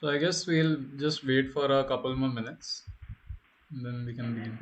So I guess we'll just wait for a couple more minutes and then we can begin.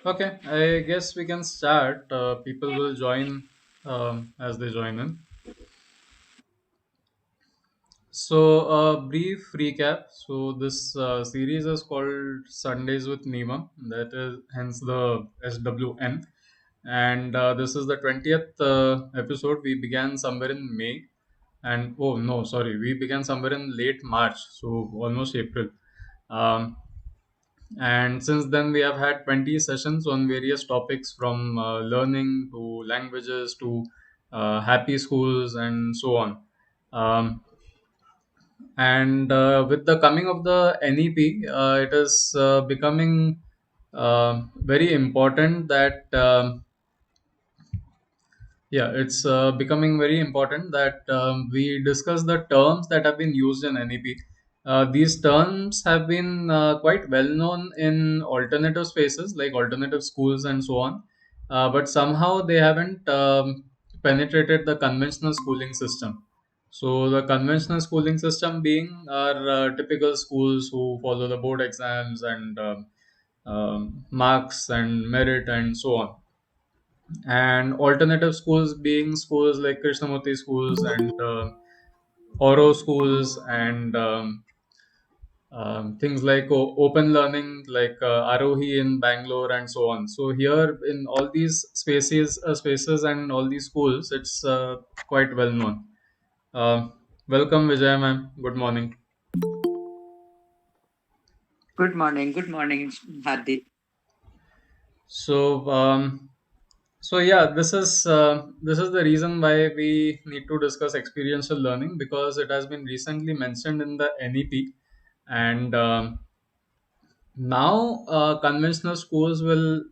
Okay, I guess we can start. People will join as they join in. So, a brief recap. So, this series is called Sundays with Nima. That is hence the SWN. And this is the 20th episode. We began somewhere in May. And oh, no, sorry. We began somewhere in late March. So, almost April. Um, and since then, we have had 20 sessions on various topics from learning to languages to happy schools and so on. Um, and with the coming of the NEP, it is becoming very important that it's becoming very important that we discuss the terms that have been used in NEP. These terms have been quite well known in alternative spaces like alternative schools and so on, but somehow they haven't penetrated the conventional schooling system. So, the conventional schooling system being our typical schools who follow the board exams and marks and merit and so on, and alternative schools being schools like Krishnamurti schools and Oro schools and things like open learning like Arohi in Bangalore and so on. So here in all these spaces and all these schools, it's quite well known. Uh, Welcome, Vijay ma'am. Good morning. Good morning, Hadi. So yeah, this is the reason why we need to discuss experiential learning because it has been recently mentioned in the NEP, and now conventional schools will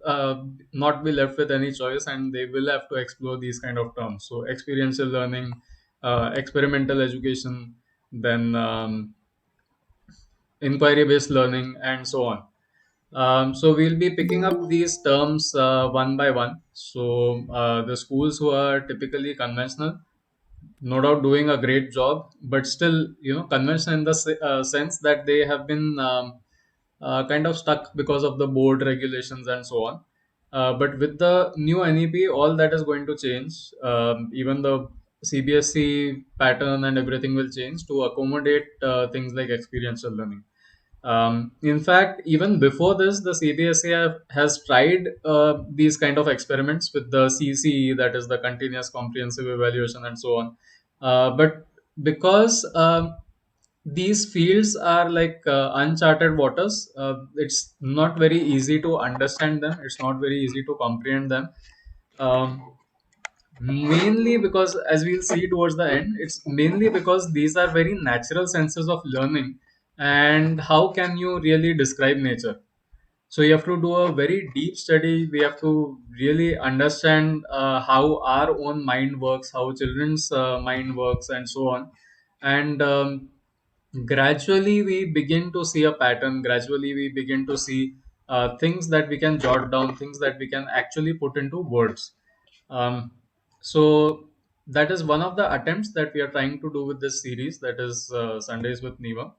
not be left with any choice, and they will have to explore these kind of terms. So experiential learning, experimental education, then inquiry based learning, and so on. So we'll be picking up these terms one by one. So the schools who are typically conventional, no doubt doing a great job, but still, conventional in the sense that they have been kind of stuck because of the board regulations and so on. But with the new NEP, all that is going to change. Even the CBSE pattern and everything will change to accommodate things like experiential learning. In fact, even before this, the CBSE has tried these kind of experiments with the CCE, that is the continuous comprehensive evaluation, and so on. But because these fields are like uncharted waters, it's not very easy to understand them. It's not very easy to comprehend them. Um, Mainly because, as we'll see towards the end, it's mainly because these are very natural senses of learning. And how can you really describe nature? So you have to do a very deep study. We have to really understand how our own mind works, how children's mind works, and so on. And gradually we begin to see a pattern. Gradually we begin to see things that we can jot down, things that we can actually put into words. So that is one of the attempts that we are trying to do with this series, that is Sundays with Neva.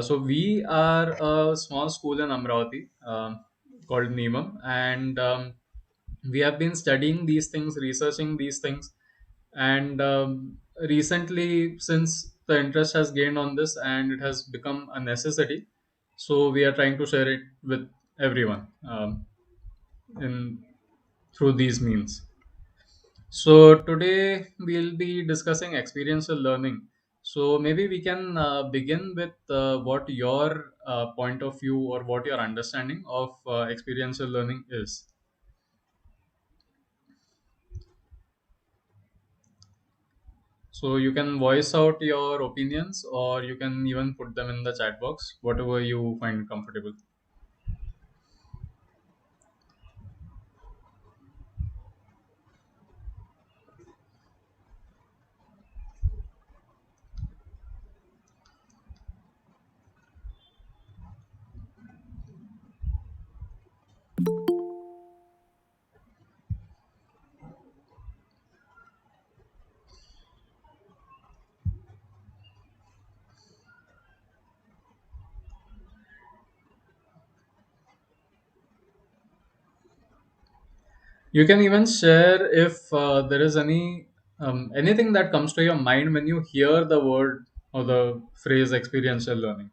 So we are a small school in Amravati called Neevam, and we have been studying these things, researching these things, and recently, since the interest has gained on this and it has become a necessity, so we are trying to share it with everyone in through these means. So today we'll be discussing experiential learning. So maybe we can begin with what your point of view or what your understanding of experiential learning is. So you can voice out your opinions, or you can even put them in the chat box, whatever you find comfortable. You can even share if there is anything that comes to your mind when you hear the word or the phrase experiential learning.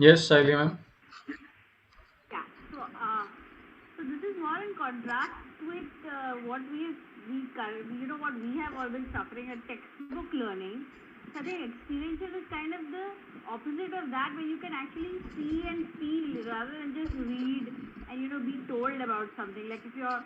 Yes, Shaili ma'am. Yeah. So this is more in contrast with what what we have all been suffering at textbook learning. So I think experiential is kind of the opposite of that, where you can actually see and feel rather than just read and be told about something. Like if you're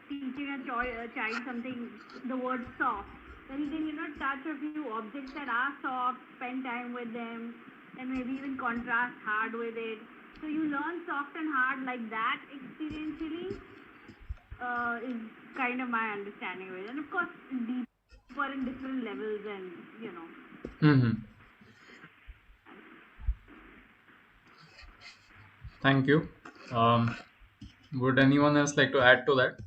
teaching a child something, the word soft, then you can touch a few objects that are soft, spend time with them, and maybe even contrast hard with it. So you learn soft and hard like that experientially is kind of my understanding of it. And of course, deeper in different levels and, you know. Hmm. Thank you. Um, would anyone else like to add to that?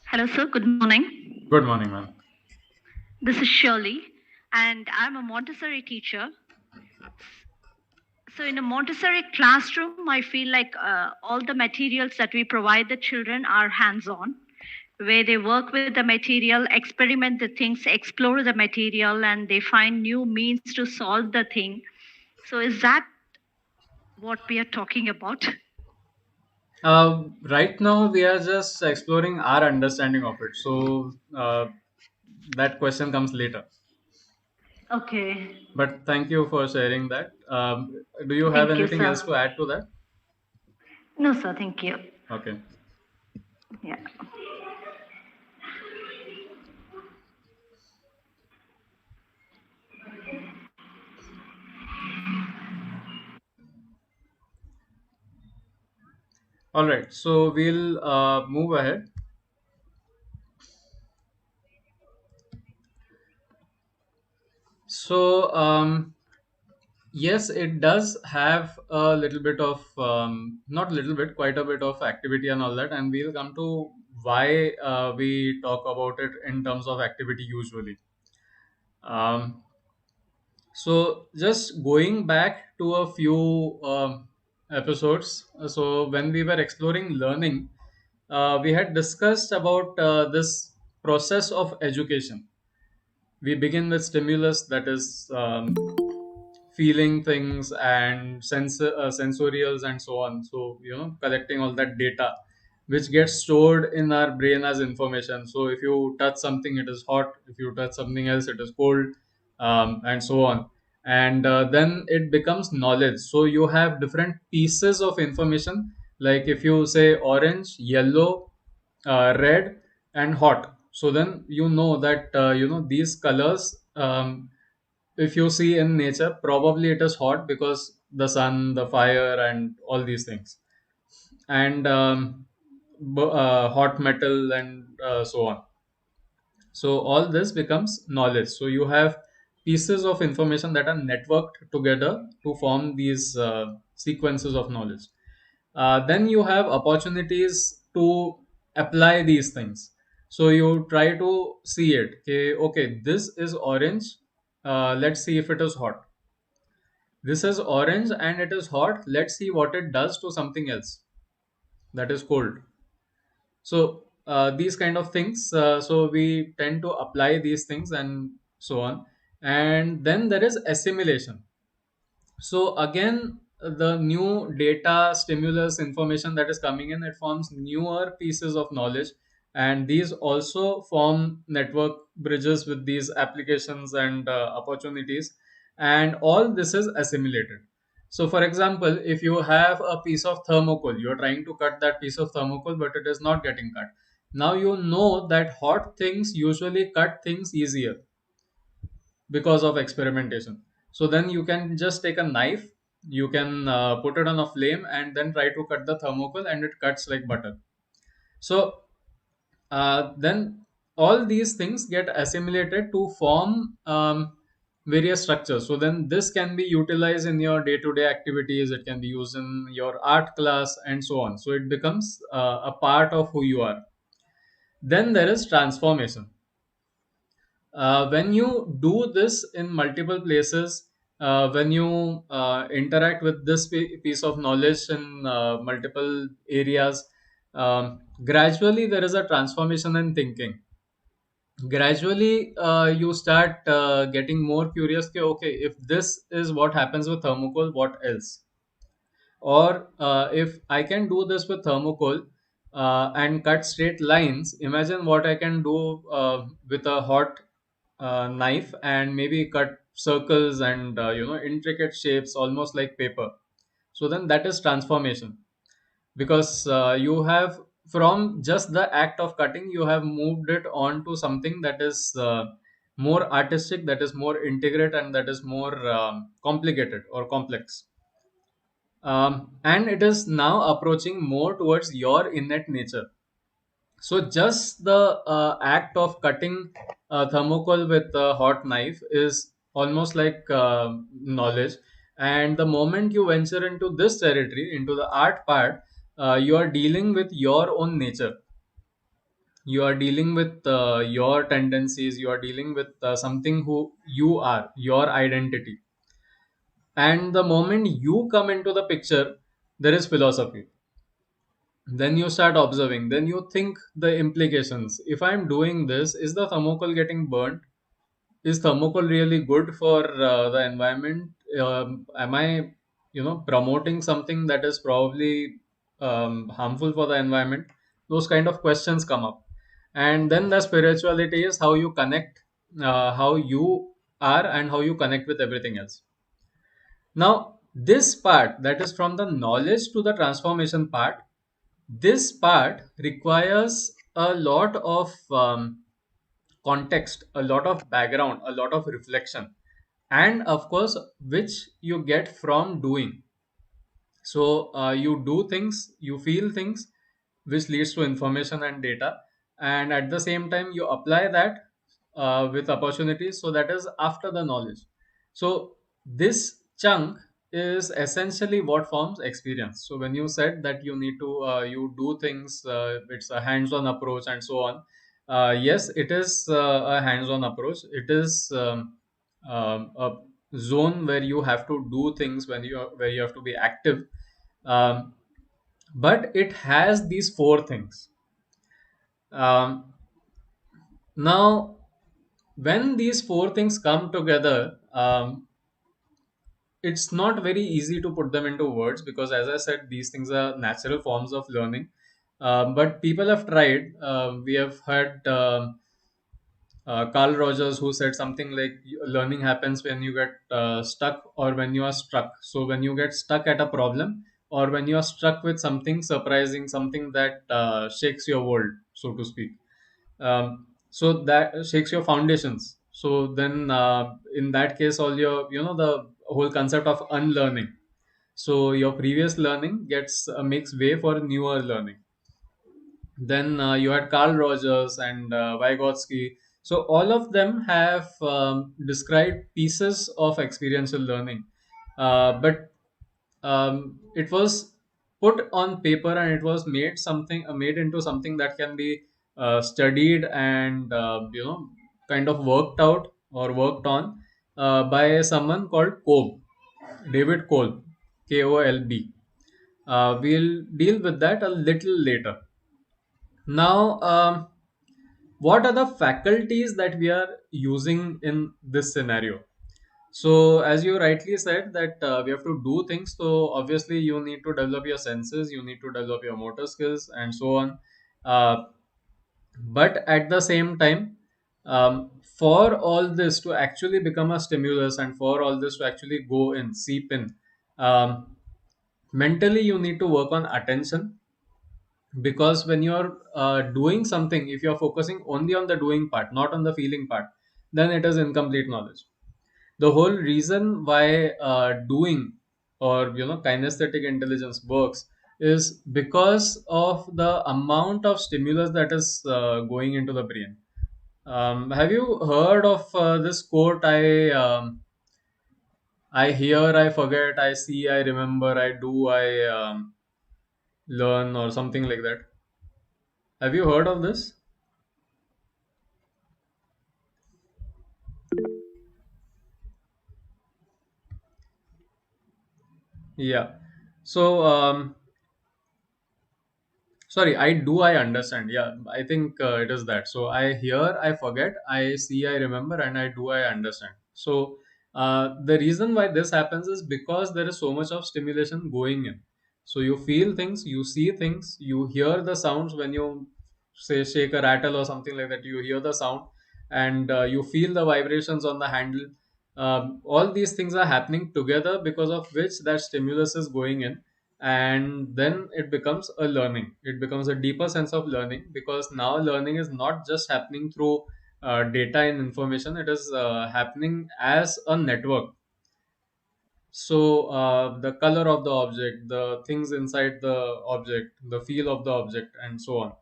Hello, sir. Good morning. Good morning, ma'am. This is Shirley, and I'm a Montessori teacher. So, in a Montessori classroom, I feel like all the materials that we provide the children are hands on, where they work with the material, experiment the things, explore the material, and they find new means to solve the thing. So, is that what we are talking about? Right now, we are just exploring our understanding of it. So that question comes later. Okay. But thank you for sharing that. Do you have Thank you, anything else sir. to add to that? No, sir. Thank you. Okay. Yeah. All right. So we'll move ahead. So yes, it does have a little bit of not little bit, quite a bit of activity and all that, and we'll come to why we talk about it in terms of activity usually. Um, so just going back to a few episodes. So when we were exploring learning, we had discussed about this process of education. We begin with stimulus, that is feeling things and sensorials and so on. So collecting all that data which gets stored in our brain as information. So if you touch something, it is hot. If you touch something else, it is cold, and so on. And then it becomes knowledge. So you have different pieces of information, like if you say orange, yellow, red, and hot. So then you know that these colors, if you see in nature, probably it is hot because the sun, the fire, and all these things, and hot metal, and so on. So all this becomes knowledge. So you have pieces of information that are networked together to form these sequences of knowledge. Then you have opportunities to apply these things. So you try to see it. Okay, this is orange. Let's see if it is hot. This is orange and it is hot. Let's see what it does to something else that is cold. So these kind of things. So we tend to apply these things and so on. And then there is assimilation. So again, the new data, stimulus, information that is coming in, it forms newer pieces of knowledge, and these also form network bridges with these applications and opportunities, and all this is assimilated. So, for example, if you have a piece of thermocol, you are trying to cut that piece of thermocol, but it is not getting cut. Now you know that hot things usually cut things easier because of experimentation. So then you can just take a knife, you can put it on a flame and then try to cut the thermocol, and it cuts like butter. So then all these things get assimilated to form various structures. So then this can be utilized in your day-to-day activities, it can be used in your art class and so on. So it becomes a part of who you are. Then there is transformation. When you do this in multiple places, when you interact with this piece of knowledge in multiple areas, gradually there is a transformation in thinking. Gradually you start getting more curious. Okay, if this is what happens with thermocol, what else? Or if I can do this with thermocol and cut straight lines, imagine what I can do with a hot knife and maybe cut circles and intricate shapes almost like paper. So then that is transformation, because you have, from just the act of cutting, you have moved it on to something that is more artistic, that is more integrate, and that is more complicated or complex. And it is now approaching more towards your innate nature. So just the act of cutting thermocol with a hot knife is almost like knowledge. And the moment you venture into this territory, into the art part, you are dealing with your own nature. You are dealing with your tendencies. You are dealing with something who you are, your identity. And the moment you come into the picture, there is philosophy. Then you start observing, then you think the implications. If I'm doing this, is the thermocol getting burnt? Is thermocol really good for the environment? Am I promoting something that is probably harmful for the environment? Those kind of questions come up. And then the spirituality is how you connect, how you are and how you connect with everything else. Now this part, that is from the knowledge to the transformation part, this part requires a lot of context, a lot of background, a lot of reflection, and of course, which you get from doing. So you do things, you feel things, which leads to information and data, and at the same time you apply that with opportunities. So that is after the knowledge. So this chunk is essentially what forms experience. So when you said that you need to you do things, it's a hands-on approach and so on. Yes, it is a hands-on approach. It is a zone where you have to do things, where you have to be active, um, but it has these four things. um, Now when these four things come together, it's not very easy to put them into words because, as I said, these things are natural forms of learning. But people have tried. We have had Carl Rogers who said something like learning happens when you get stuck or when you are struck. So, when you get stuck at a problem or when you are struck with something surprising, something that shakes your world, so to speak. So that shakes your foundations. So then, in that case, all your, the whole concept of unlearning. So your previous learning gets makes way for newer learning. Then you had Carl Rogers and Vygotsky. So all of them have described pieces of experiential learning, but it was put on paper and it was made into something that can be studied and kind of worked out or worked on by someone called Kolb, David Kolb, Kolb. We'll deal with that a little later. Now, what are the faculties that we are using in this scenario? So, as you rightly said, that we have to do things. So, obviously, you need to develop your senses, you need to develop your motor skills, and so on. Uh, but at the same time, for all this to actually become a stimulus and for all this to actually go in, seep in, mentally, you need to work on attention, because when you're doing something, if you're focusing only on the doing part, not on the feeling part, then it is incomplete knowledge. The whole reason why doing or kinesthetic intelligence works is because of the amount of stimulus that is going into the brain. Have you heard of this quote? I hear, I forget, I see, I remember, I do, I learn, or something like that. Have you heard of this? Yeah. So, sorry, I understand. Yeah, I think it is that. So, I hear, I forget, I see, I remember, and I do, I understand. So, the reason why this happens is because there is so much of stimulation going in. So, you feel things, you see things, you hear the sounds when you say shake a rattle or something like that. You hear the sound and you feel the vibrations on the handle. All these things are happening together, because of which that stimulus is going in, and then it becomes a learning, it becomes a deeper sense of learning, because now learning is not just happening through data and information, it is happening as a network. So the color of the object, the things inside the object, the feel of the object, and so on.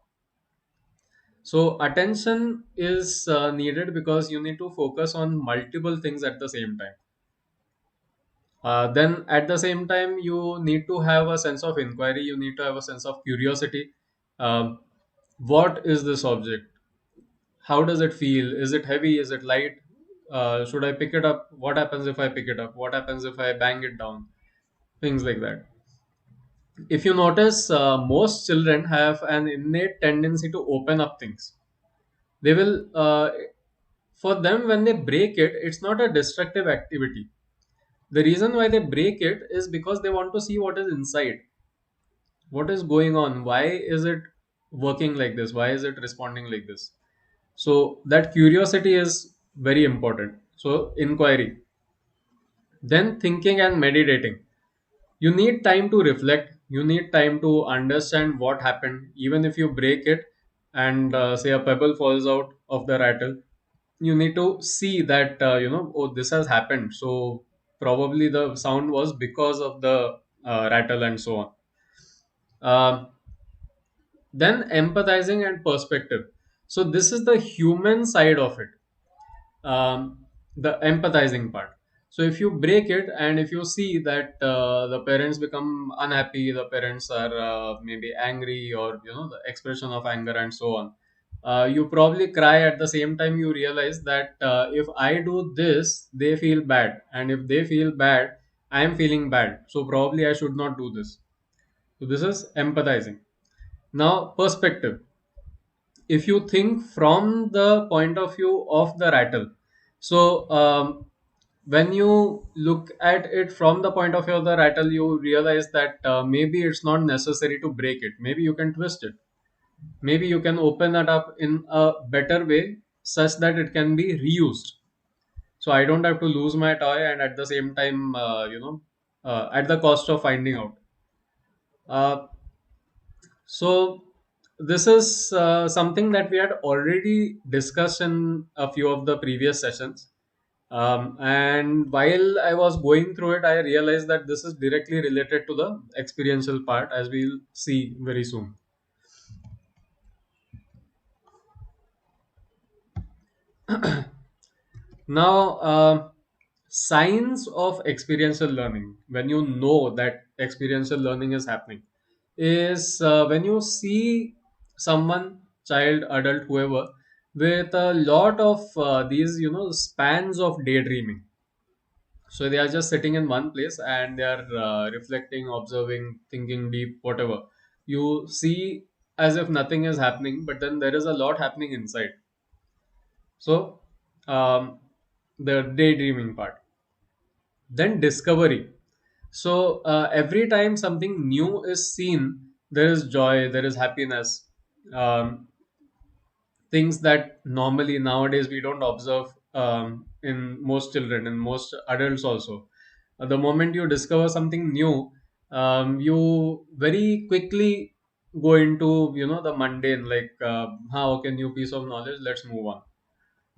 So attention is needed because you need to focus on multiple things at the same time. Then at the same time, you need to have a sense of inquiry, you need to have a sense of curiosity. Um, what is this object? How does it feel? Is it heavy? Is it light? Should I pick it up? What happens if I pick it up? What happens if I bang it down? Things like that. If you notice, most children have an innate tendency to open up things. They will, for them, when they break it, it's not a destructive activity. The reason why they break it is because they want to see what is inside, what is going on, why is it working like this, why is it responding like this. So that curiosity is very important. So inquiry, then thinking and meditating. You need time to reflect, you need time to understand what happened. Even if you break it and say a pebble falls out of the rattle, you need to see that oh, this has happened, so probably the sound was because of the rattle, and so on. Um then empathizing and perspective. So this is the human side of it, the empathizing part. So if you break it and if you see that the parents become unhappy, the parents are maybe angry, or the expression of anger, and so on, you probably cry. At the same time, you realize that if I do this, they feel bad, and if they feel bad, I am feeling bad, so probably I should not do this. So this is empathizing. Now, perspective. if you think from the point of view of the rattle. So when you look at it from the point of view of the rattle, you realize that maybe it's not necessary to break it. Maybe you can twist it. Maybe you can open it up in a better way such that it can be reused. So I don't have to lose my toy, and at the same time, at the cost of finding out. Uh, So this is something that we had already discussed in a few of the previous sessions. And while I was going through it, I realized that this is directly related to the experiential part, as we'll see very soon. Now, signs of experiential learning, when you know that experiential learning is happening, is when you see someone, child, adult, whoever, with a lot of these, spans of daydreaming. So they are just sitting in one place and they are reflecting, observing, thinking deep, whatever. You see as if nothing is happening, but then there is a lot happening inside. So, the daydreaming part. Then discovery. So, every time something new is seen, there is joy, there is happiness. Things that normally nowadays we don't observe in most children and most adults also. The moment you discover something new, you very quickly go into the mundane, like okay, new piece of knowledge, let's move on.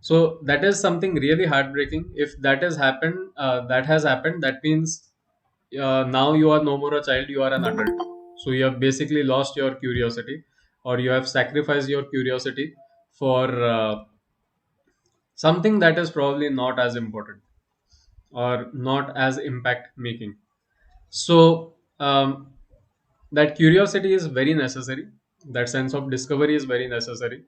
So that is something really heartbreaking. If that has happened, that means now you are no more a child, you are an adult. So you have basically lost your curiosity, or you have sacrificed your curiosity for something that is probably not as important or not as impact making. So that curiosity is very necessary. That sense of discovery is very necessary.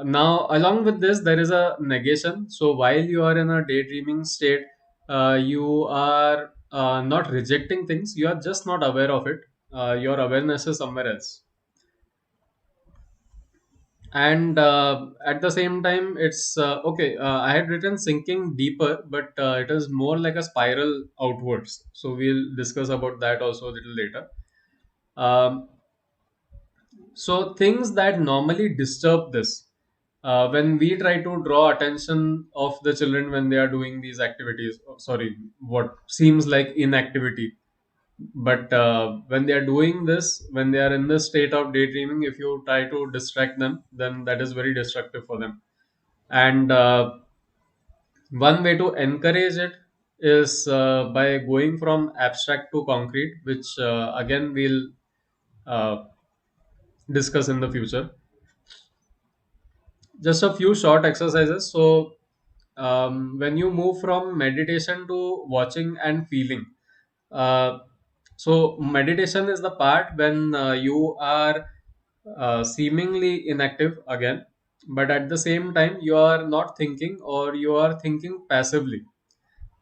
Now, along with this, there is a negation. So, while you are in a daydreaming state, you are not rejecting things, you are just not aware of it. Your awareness is somewhere else. And at the same time, it's okay. I had written sinking deeper, but it is more like a spiral outwards. So, we'll discuss about that also a little later. Um, So things that normally disturb this, when we try to draw attention of the children when they are doing these activities, sorry, what seems like inactivity, but when they are doing this, when they are in this state of daydreaming, if you try to distract them, then that is very destructive for them. And one way to encourage it is by going from abstract to concrete, which again we'll uh, discuss in the future. Just a few short exercises. So, when you move from meditation to watching and feeling, uh, so meditation is the part when you are seemingly inactive again, but at the same time, you are not thinking or you are thinking passively.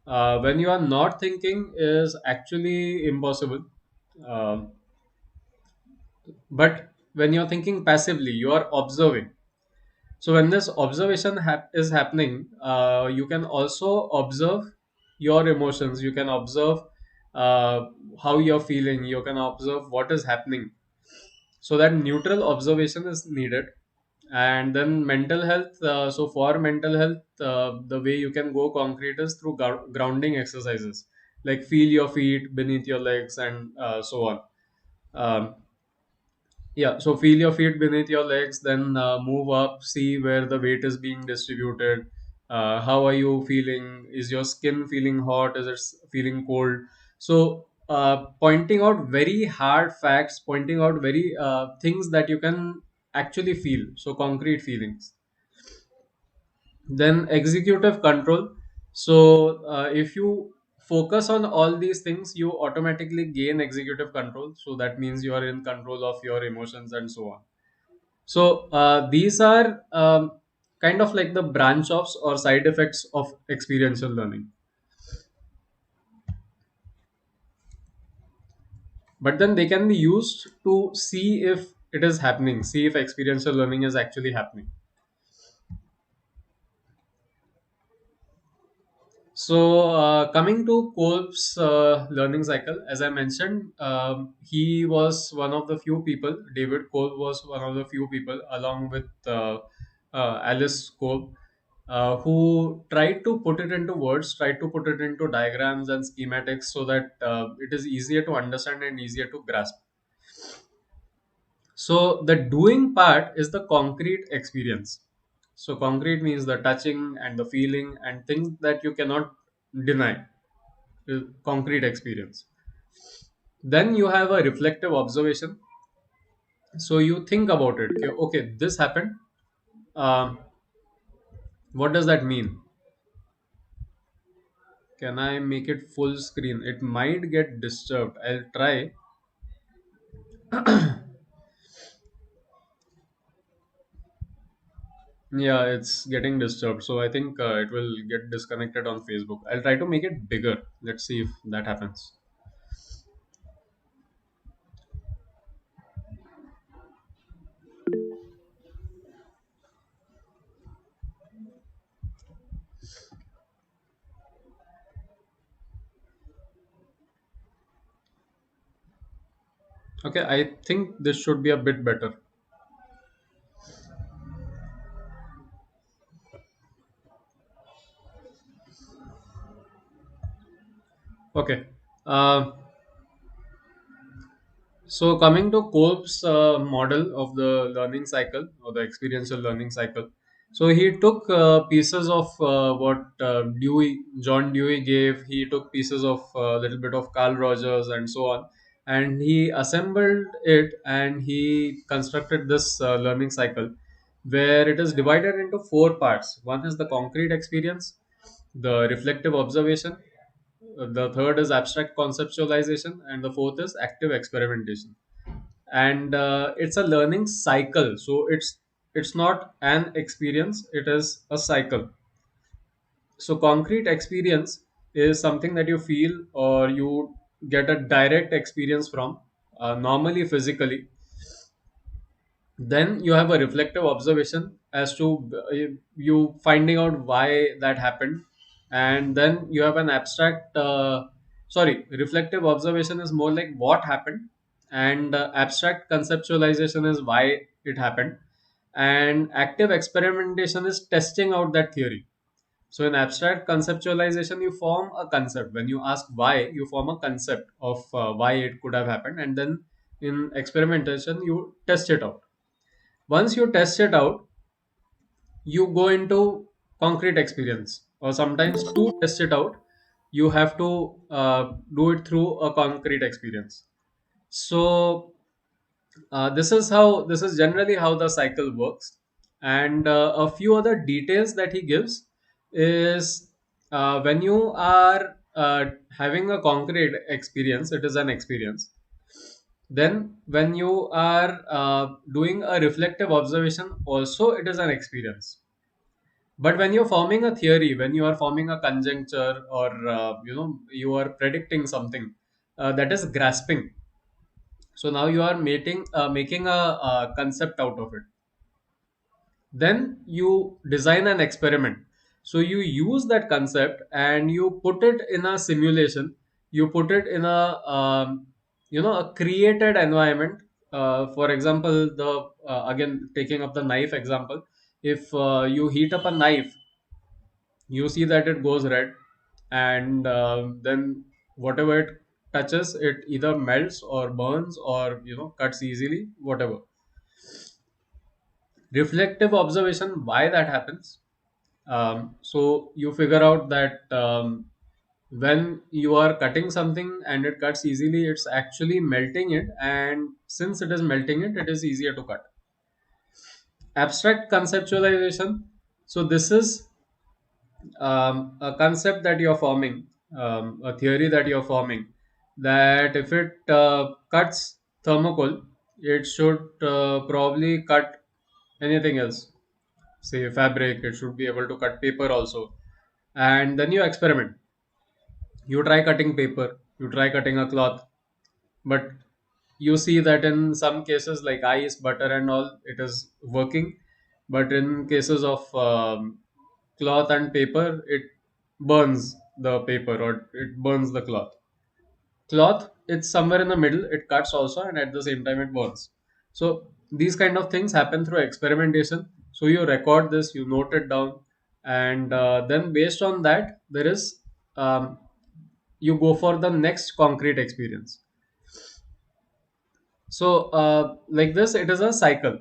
When you are not thinking is actually impossible. Um but when you're thinking passively, you are observing. So when this observation is happening, you can also observe your emotions. You can observe uh, how you're feeling. You can observe what is happening. So that neutral observation is needed. And then mental health. So for mental health, the way you can go concrete is through grounding exercises, like feel your feet beneath your legs and so on. Um, yeah, so feel your feet beneath your legs, then move up, see where the weight is being distributed. How are you feeling? Is your skin feeling hot? Is it feeling cold? So, pointing out very hard facts, pointing out very things that you can actually feel. So, concrete feelings. Then, executive control. So, if you focus on all these things, you automatically gain executive control. So, that means you are in control of your emotions and so on. So these are kind of like the branch offs or side effects of experiential learning. But then they can be used to see if it is happening. See if experiential learning is actually happening. So, coming to Kolb's learning cycle, as I mentioned, he was one of the few people. David Kolb was one of the few people, along with Alice Kolb, who tried to put it into words, tried to put it into diagrams and schematics so that it is easier to understand and easier to grasp. So the doing part is the concrete experience. So concrete means the touching and the feeling and things that you cannot deny. Concrete experience. Then you have a reflective observation. So you think about it. Okay, okay, this happened. Um, what does that mean? Can I make it full screen? It might get disturbed. I'll try. Yeah, it's getting disturbed. So I think it will get disconnected on Facebook. I'll try to make it bigger. Let's see if that happens. Okay, I think this should be a bit better. Okay. Uh, so coming to Kolb's model of the learning cycle or the experiential learning cycle. So he took pieces of what John Dewey gave. He took pieces of a little bit of Carl Rogers and so on, and he assembled it and he constructed this learning cycle where it is divided into four parts. One is the concrete experience, the reflective observation, the third is abstract conceptualization, and the fourth is active experimentation. And it's a learning cycle, so it's not an experience, it is a cycle. So concrete experience is something that you feel or you get a direct experience from, normally physically. Then you have a reflective observation as to you finding out why that happened. And then you have an abstract sorry, reflective observation is more like what happened, and abstract conceptualization is why it happened, and active experimentation is testing out that theory. So in abstract conceptualization, you form a concept. When you ask why, you form a concept of why it could have happened, and then in experimentation you test it out. Once you test it out, you go into concrete experience, or sometimes to test it out you have to do it through a concrete experience. So this is generally how the cycle works. And a few other details that he gives is, when you are having a concrete experience, it is an experience. Then when you are doing a reflective observation, also it is an experience. But when you're forming a theory, when you are forming a conjecture, or you are predicting something, that is grasping. So now you are making a concept out of it. Then you design an experiment. So you use that concept and you put it in a simulation. You put it in a created environment. For example, the again taking up the knife example, if you heat up a knife, you see that it goes red, and then whatever it touches, it either melts or burns or cuts easily, whatever. Reflective observation, why that happens. So you figure out that when you are cutting something and it cuts easily, it's actually melting it, and since it is melting it, it is easier to cut. Abstract conceptualization, so this is a concept that you're forming, a theory that you're forming, that if it cuts thermocol, it should probably cut anything else. Say fabric, it should be able to cut paper also. And then you experiment. You try cutting paper, you try cutting a cloth, but you see that in some cases like ice, butter, and all, it is working, but in cases of cloth and paper, it burns the paper or it burns the cloth. Cloth, it's somewhere in the middle, it cuts also, and at the same time it burns. So these kind of things happen through experimentation. So you record this, you note it down, and then based on that, there is you go for the next concrete experience. So like this, it is a cycle.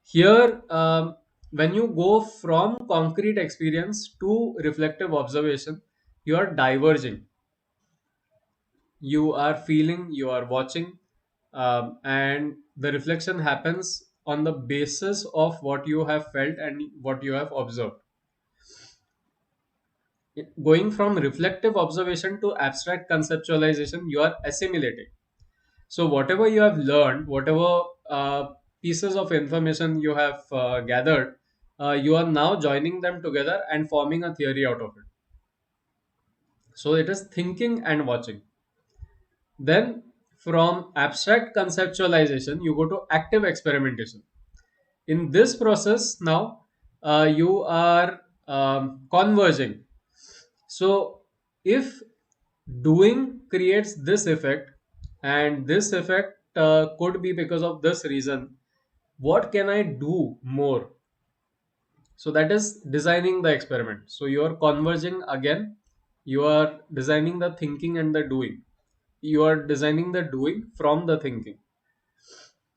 Here, when you go from concrete experience to reflective observation, you are diverging. You are feeling, you are watching, and the reflection happens on the basis of what you have felt and what you have observed. Going from reflective observation to abstract conceptualization, you are assimilating. So whatever you have learned, whatever pieces of information you have gathered, you are now joining them together and forming a theory out of it. So it is thinking and watching. Then from abstract conceptualization, you go to active experimentation. In this process, now you are converging. So if doing creates this effect, and this effect could be because of this reason, what can I do more? So that is designing the experiment. So you are converging again, you are designing the thinking and the doing, you are designing the doing from the thinking.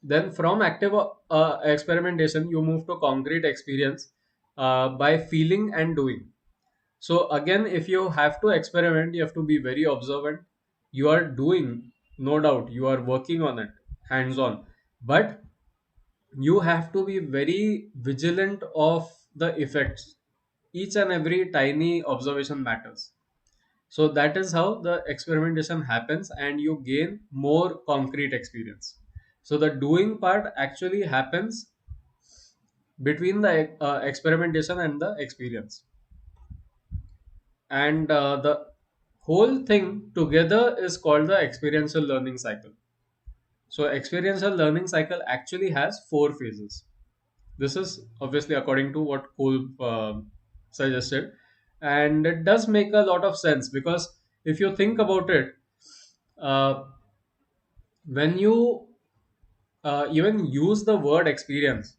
Then from active experimentation, you move to concrete experience by feeling and doing. So again, if you have to experiment, you have to be very observant. You are doing, no doubt, you are working on it, hands on, but you have to be very vigilant of the effects. Each and every tiny observation matters. So that is how the experimentation happens, and you gain more concrete experience. So the doing part actually happens between the experimentation and the experience, and the whole thing together is called the experiential learning cycle. So experiential learning cycle actually has four phases. This is obviously according to what Kolb suggested, and it does make a lot of sense, because if you think about it, uh, when you even use the word experience,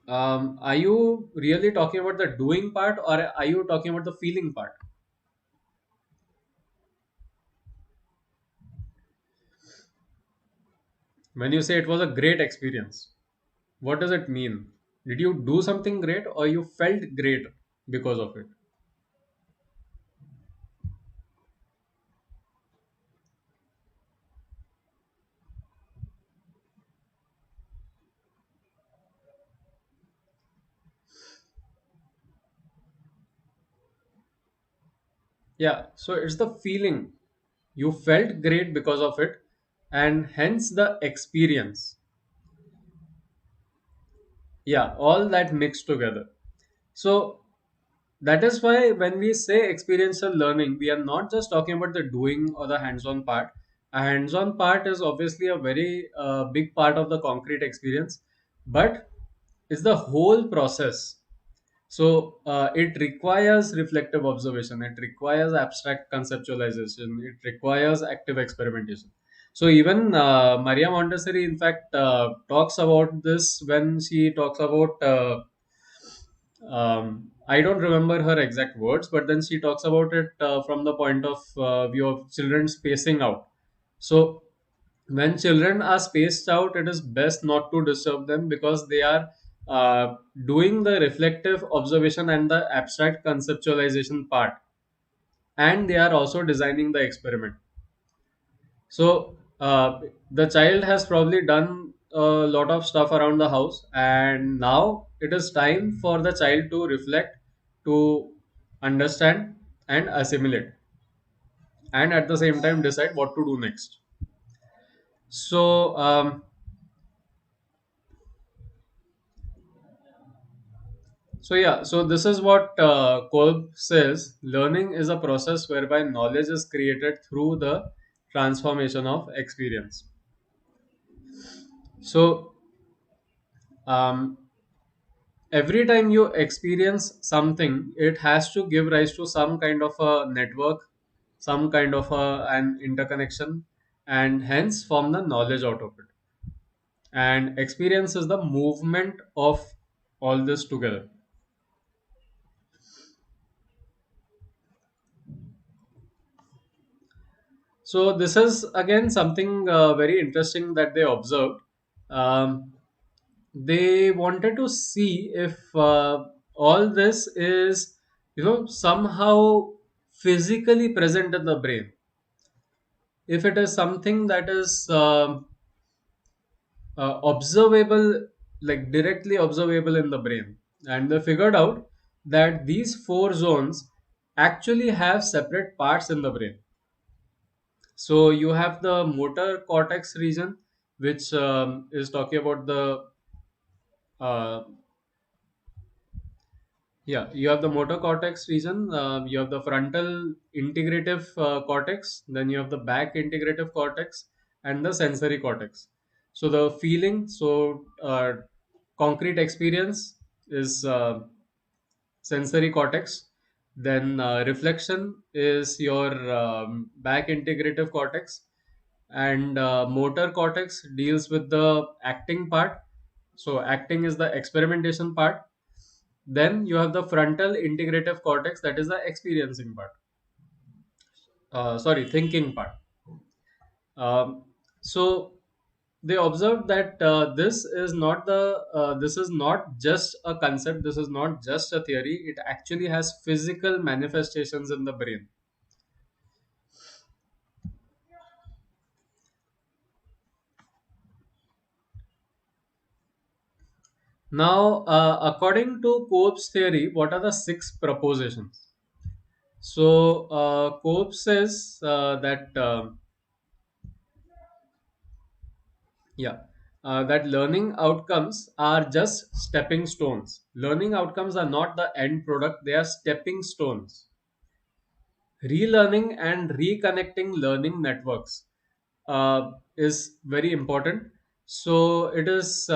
are you really talking about the doing part, or are you talking about the feeling part? When you say it was a great experience, what does it mean? Did you do something great, or you felt great because of it? Yeah, so it's the feeling. You felt great because of it, and hence the experience. Yeah, all that mixed together. So that is why when we say experiential learning, we are not just talking about the doing or the hands-on part. A hands-on part is obviously a very big part of the concrete experience, but it's the whole process. So it requires reflective observation, it requires abstract conceptualization, it requires active experimentation. So even Maria Montessori, in fact, talks about this when she talks about. I don't remember her exact words, but then she talks about it from the point of view of children spacing out. So when children are spaced out, it is best not to disturb them, because they are doing the reflective observation and the abstract conceptualization part, and they are also designing the experiment. So the child has probably done a lot of stuff around the house, and now it is time for the child to reflect, to understand and assimilate, and at the same time decide what to do next. So so this is what Kolb says. Learning is a process whereby knowledge is created through the transformation of experience. So um, every time you experience something, it has to give rise to some kind of a network, some kind of an interconnection, and hence form the knowledge out of it. And experience is the movement of all this together. So this is again something very interesting that they observed. Um, they wanted to see if all this is, somehow physically present in the brain. If it is something that is observable, like directly observable in the brain. And they figured out that these four zones actually have separate parts in the brain. So you have the motor cortex region, which is talking about the uh, yeah, you have the motor cortex region, you have the frontal integrative cortex, then you have the back integrative cortex, and the sensory cortex. So the feeling, concrete experience is sensory cortex. Then reflection is your back integrative cortex, and motor cortex deals with the acting part. So acting is the experimentation part. Then you have the frontal integrative cortex, that is the experiencing part. Sorry, thinking part. Um, so they observed that this is not just a concept. This is not just a theory. It actually has physical manifestations in the brain. Now, according to Cope's theory, what are the six propositions? So Cope says that. Yeah. That learning outcomes are just stepping stones. Learning outcomes are not the end product, they are stepping stones. Relearning and reconnecting learning networks is very important. So, it is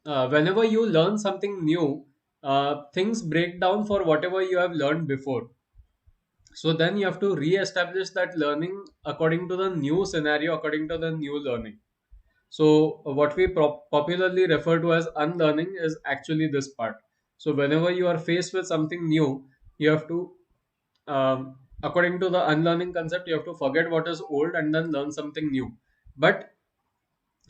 whenever you learn something new, things break down for whatever you have learned before. So, then you have to re-establish that learning according to the new scenario, according to the new learning. So, what we popularly refer to as unlearning is actually this part. So, whenever you are faced with something new, you have to, according to the unlearning concept, you have to forget what is old and then learn something new. But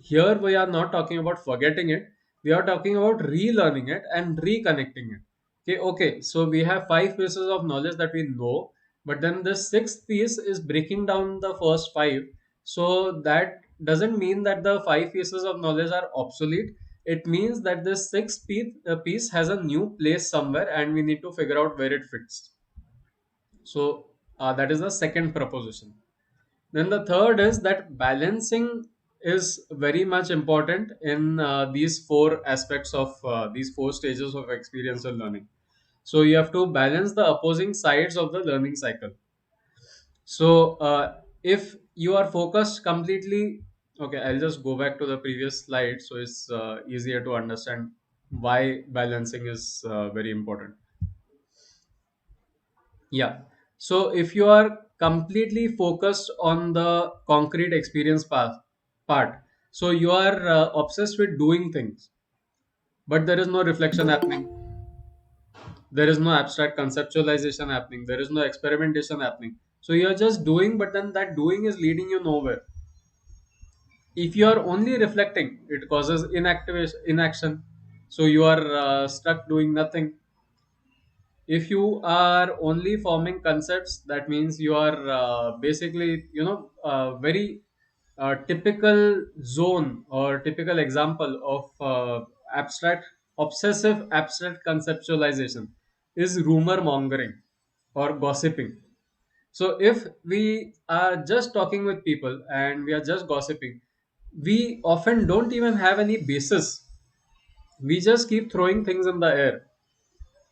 here we are not talking about forgetting it, we are talking about relearning it and reconnecting it. Okay, so we have five pieces of knowledge that we know, but then the sixth piece is breaking down the first five. So that doesn't mean that the five pieces of knowledge are obsolete. It means that this piece has a new place somewhere and we need to figure out where it fits. So that is the second proposition. Then the third is that balancing is very much important in these four aspects of these four stages of experiential learning. So you have to balance the opposing sides of the learning cycle. So if you are focused completely, okay, I'll just go back to the previous slide so it's easier to understand why balancing is very important. Yeah. So if you are completely focused on the concrete experience part, so you are obsessed with doing things, but there is no reflection happening. There is no abstract conceptualization happening. There is no experimentation happening. So you are just doing, but then that doing is leading you nowhere. If you are only reflecting, it causes inaction. So you are stuck doing nothing. If you are only forming concepts, that means you are basically very typical zone or typical example of abstract obsessive abstract conceptualization is rumor mongering or gossiping. So if we are just talking with people and we are just gossiping, we often don't even have any basis. We just keep throwing things in the air.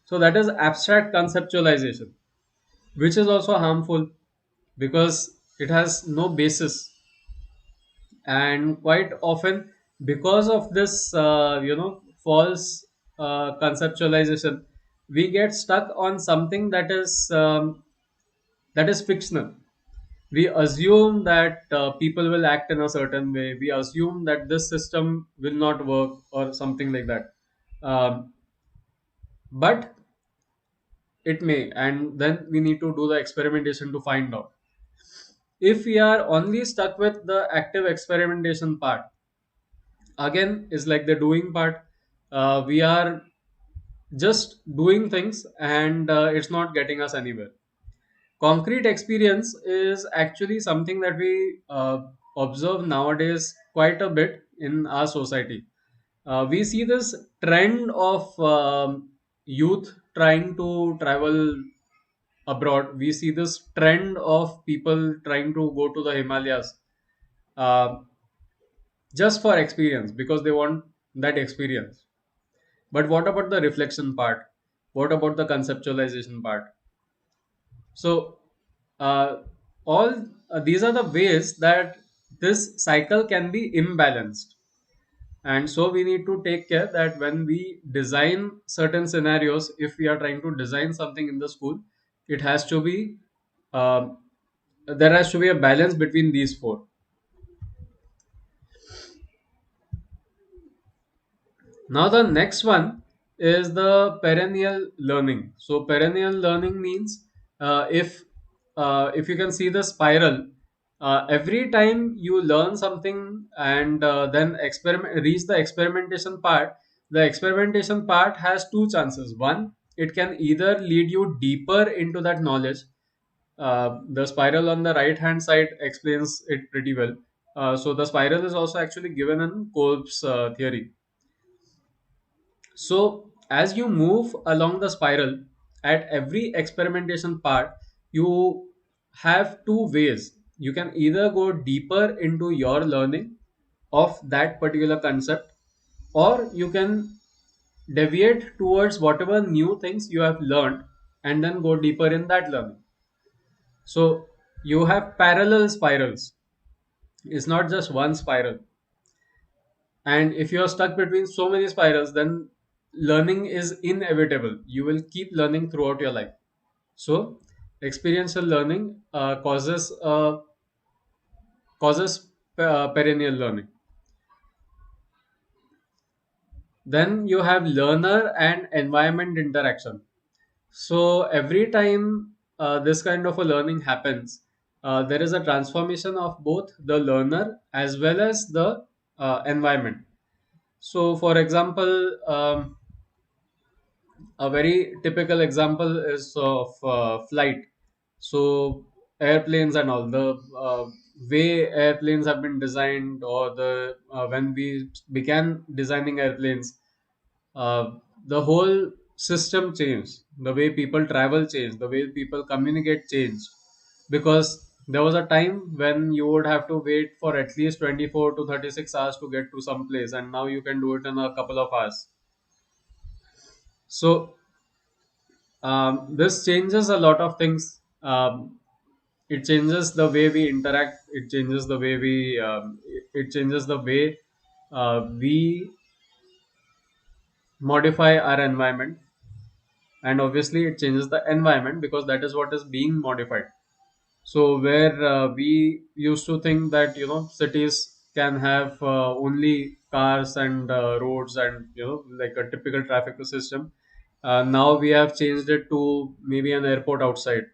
So that is abstract conceptualization, which is also harmful. because it has no basis. And quite often, because of this false conceptualization, we get stuck on something that is fictional. We assume that people will act in a certain way. We assume that this system will not work or something like that. But it may, and then we need to do the experimentation to find out. If we are only stuck with the active experimentation part, again is like the doing part. We are just doing things, and it's not getting us anywhere. Concrete experience is actually something that we observe nowadays quite a bit in our society. We see this trend of youth trying to travel abroad. We see this trend of people trying to go to the Himalayas, uh, just for experience, because they want that experience. But what about the reflection part? What about the conceptualization part? So, uh, all these are the ways that this cycle can be imbalanced. And so, we need to take care that when we design certain scenarios, if we are trying to design something in the school, it has to be um there has to be a balance between these four. Now the next one is the perennial learning. So perennial learning means if you can see the spiral, every time you learn something and then experiment reach the experimentation part, the experimentation part has two chances. One, it can either lead you deeper into that knowledge. The spiral on the right hand side explains it pretty well. So the spiral is also actually given in Kolb's theory. So, as you move along the spiral, at every experimentation part, you have two ways. You can either go deeper into your learning of that particular concept, or you can deviate towards whatever new things you have learned and then go deeper in that learning. So, you have parallel spirals. It's not just one spiral. And if you are stuck between so many spirals, then learning is inevitable. You will keep learning throughout your life. So experiential learning causes perennial learning. Then you have learner and environment interaction. So every time this kind of a learning happens, there is a transformation of both the learner as well as the environment. So for example, a very typical example is of flight. So airplanes and all the way airplanes have been designed, or the when we began designing airplanes, uh, the whole system changed. The way people travel changed. The way people communicate changed, because there was a time when you would have to wait for at least 24 to 36 hours to get to some place, and now you can do it in a couple of hours. So this changes a lot of things. It changes the way we interact. It changes the way it changes the way we modify our environment, and obviously it changes the environment because that is what is being modified. So where we used to think that cities can have only cars and roads and like a typical traffic system, now we have changed it to maybe an airport outside.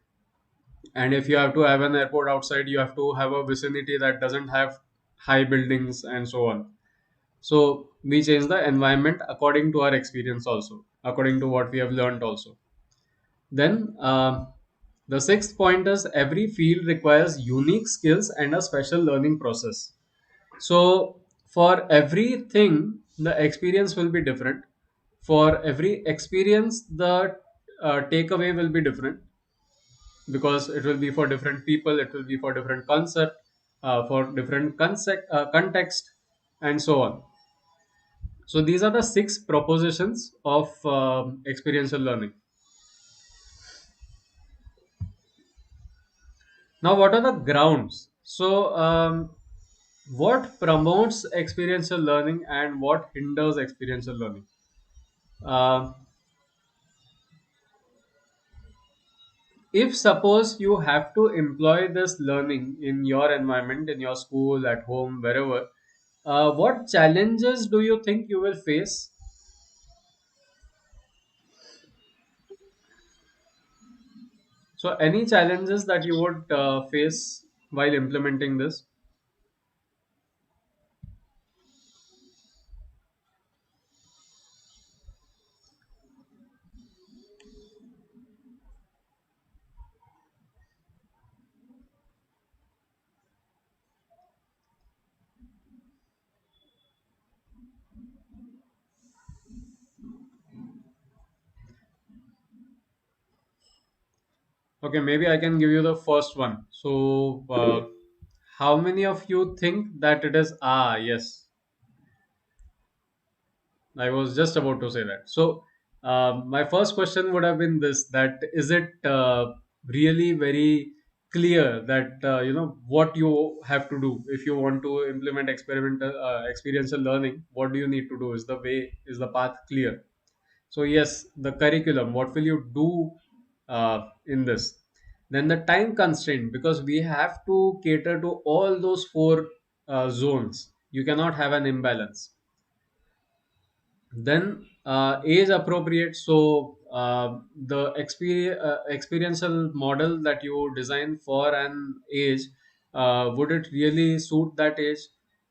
And if you have to have an airport outside, you have to have a vicinity that doesn't have high buildings and so on. So we change the environment according to our experience, also according to what we have learned also. Then the sixth point is every field requires unique skills and a special learning process. So for everything, the experience will be different. For every experience, the takeaway will be different, because it will be for different people, it will be for different concept, for different context, and so on. So these are the six propositions of experiential learning. Now, what are the grounds? So, what promotes experiential learning and what hinders experiential learning? Uh, if suppose you have to employ this learning in your environment, in your school, at home, wherever, what challenges do you think you will face? So, any challenges that you would face while implementing this? Okay, maybe I can give you the first one. So, how many of you think that it is yes? I was just about to say that. So, my first question would have been this: that is it really very clear that what you have to do if you want to implement experimental experiential learning? What do you need to do? Is the path clear? So yes, the curriculum. What will you do in this? Then the time constraint, because we have to cater to all those four zones. You cannot have an imbalance. Then age appropriate. So the experiential model that you design for an age, would it really suit that age?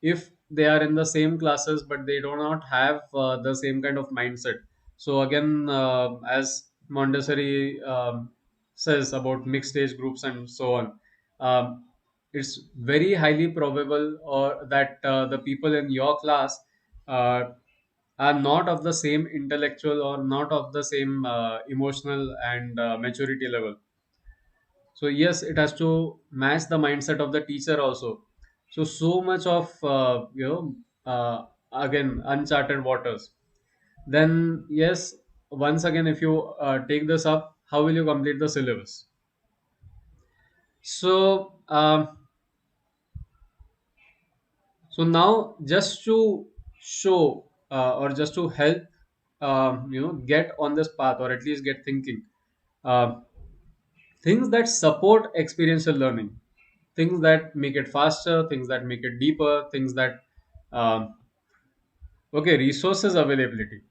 If they are in the same classes but they do not have the same kind of mindset. So again, as Montessori says about mixed age groups and so on, um, it's very highly probable or that the people in your class uh, are not of the same intellectual or not of the same emotional and maturity level. So yes, it has to match the mindset of the teacher also. So much of again uncharted waters. Then yes, once again, if you take this up, how will you complete the syllabus? So um, so now, just to show or just to help, get on this path or at least get thinking, uh, things that support experiential learning, things that make it faster, things that make it deeper, things that um, okay, resources availability.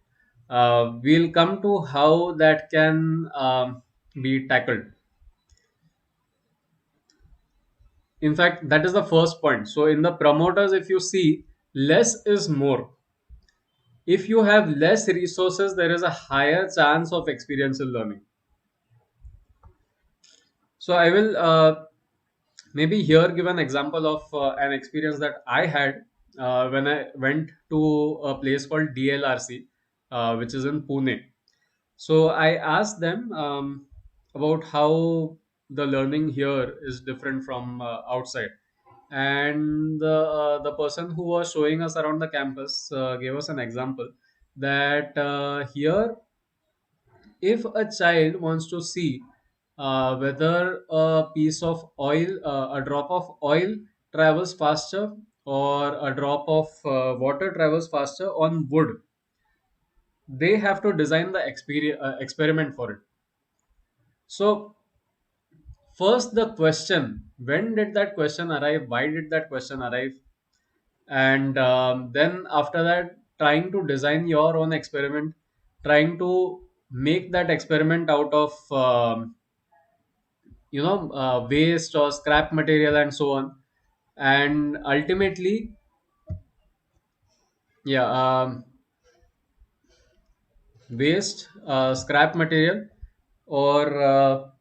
We'll come to how that can be tackled. In fact, that is the first point. So in the promoters, if you see, less is more. If you have less resources, there is a higher chance of experiential learning. So I will maybe here give an example of an experience that I had when I went to a place called DLRC, which is in Pune. So I asked them about how the learning here is different from outside. And the person who was showing us around the campus gave us an example that here, if a child wants to see whether a piece of oil, a drop of oil travels faster or a drop of water travels faster on wood, they have to design the experiment for it. So, first, the question: when did that question arrive? Why did that question arrive? And then, after that, trying to design your own experiment, trying to make that experiment out of waste or scrap material and so on, and ultimately, yeah, waste, scrap material, or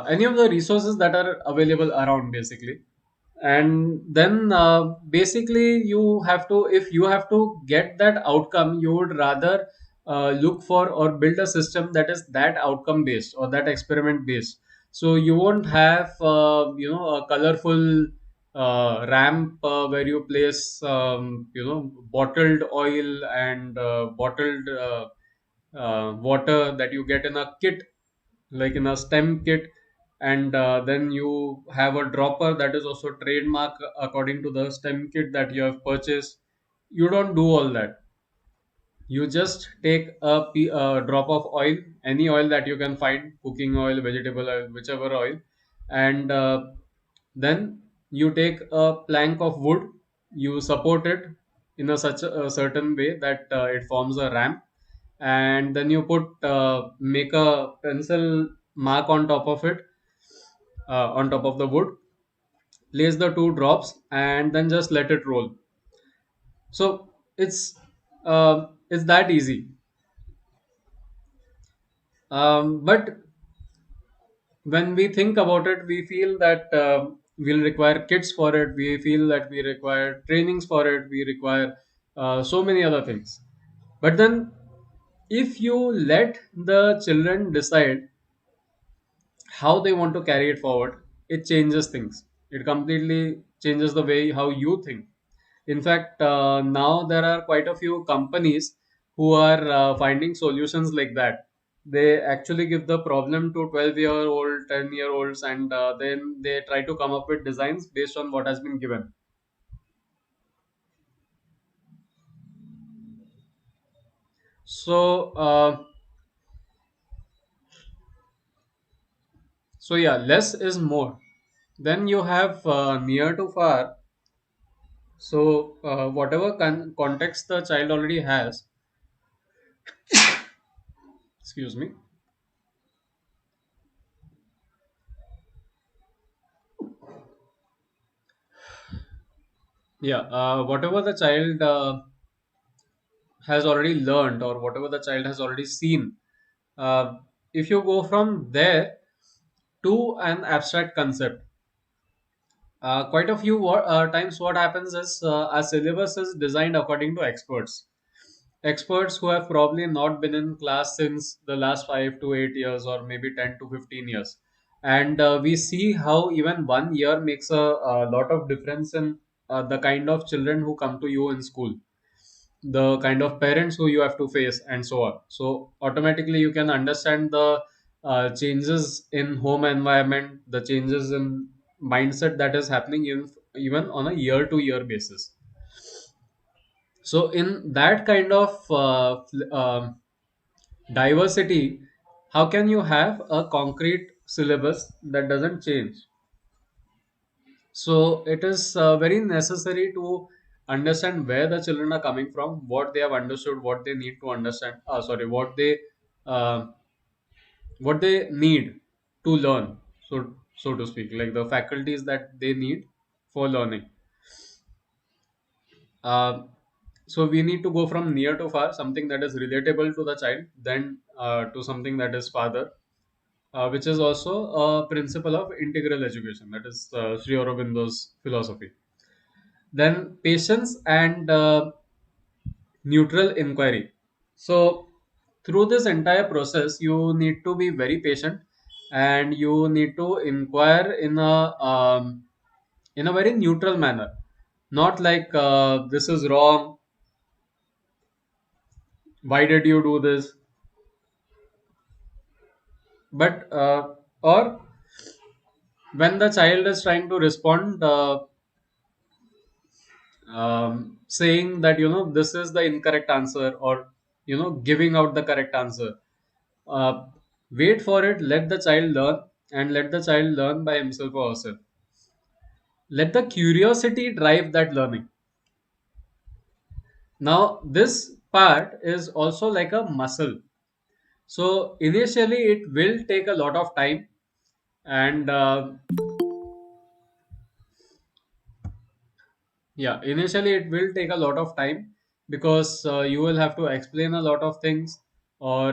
any of the resources that are available around, basically. And then basically, you have to, if you have to get that outcome, you would rather look for or build a system that is that outcome based or that experiment based. So you won't have a colorful ramp where you place bottled oil and bottled water that you get in a kit like in a STEM kit, and then you have a dropper that is also trademark according to the STEM kit that you have purchased. You don't do all that. You just take a drop of oil, any oil that you can find, cooking oil, vegetable oil, whichever oil, and then you take a plank of wood, you support it in a certain way that it forms a ramp, and then you make a pencil mark on top of it, on top of the wood, place the two drops, and then just let it roll. So it's that easy. But when we think about it, we feel that we'll require kits for it. We feel that we require trainings for it. We require so many other things. But then, if you let the children decide how they want to carry it forward, it changes things. It completely changes the way how you think. In fact, now there are quite a few companies who are finding solutions like that. They actually give the problem to 12-year-old, 10-year-olds, and then they try to come up with designs based on what has been given. So, yeah, less is more. Then you have near to far. So, whatever context the child already has, excuse me, yeah, whatever the child has already learned, or whatever the child has already seen, uh, if you go from there to an abstract concept, quite a few times what happens is our syllabus is designed according to experts who have probably not been in class since the last 5 to 8 years, or maybe 10 to 15 years, and we see how even 1 year makes a lot of difference in the kind of children who come to you in school, the kind of parents who you have to face, and so on. So automatically you can understand the changes in home environment, the changes in mindset that is happening even on a year to year basis. So in that kind of diversity, how can you have a concrete syllabus that doesn't change? So it is very necessary to understand where the children are coming from, what they have understood, what they need to understand. Sorry, uh, what they need to learn. So to speak, like the faculties that they need for learning. Uh, so we need to go from near to far, something that is relatable to the child, then to something that is farther, which is also a principle of integral education. That is Sri Aurobindo's philosophy. Then patience and neutral inquiry. So through this entire process, you need to be very patient, and you need to inquire in a very neutral manner, not like this is wrong. Why did you do this? But or when the child is trying to respond, saying that this is the incorrect answer, or giving out the correct answer, uh, wait for it, let the child learn, and let the child learn by himself or herself. Let the curiosity drive that learning. Now this part is also like a muscle. So initially it will take a lot of time, and yeah, initially it will take a lot of time, because you will have to explain a lot of things, or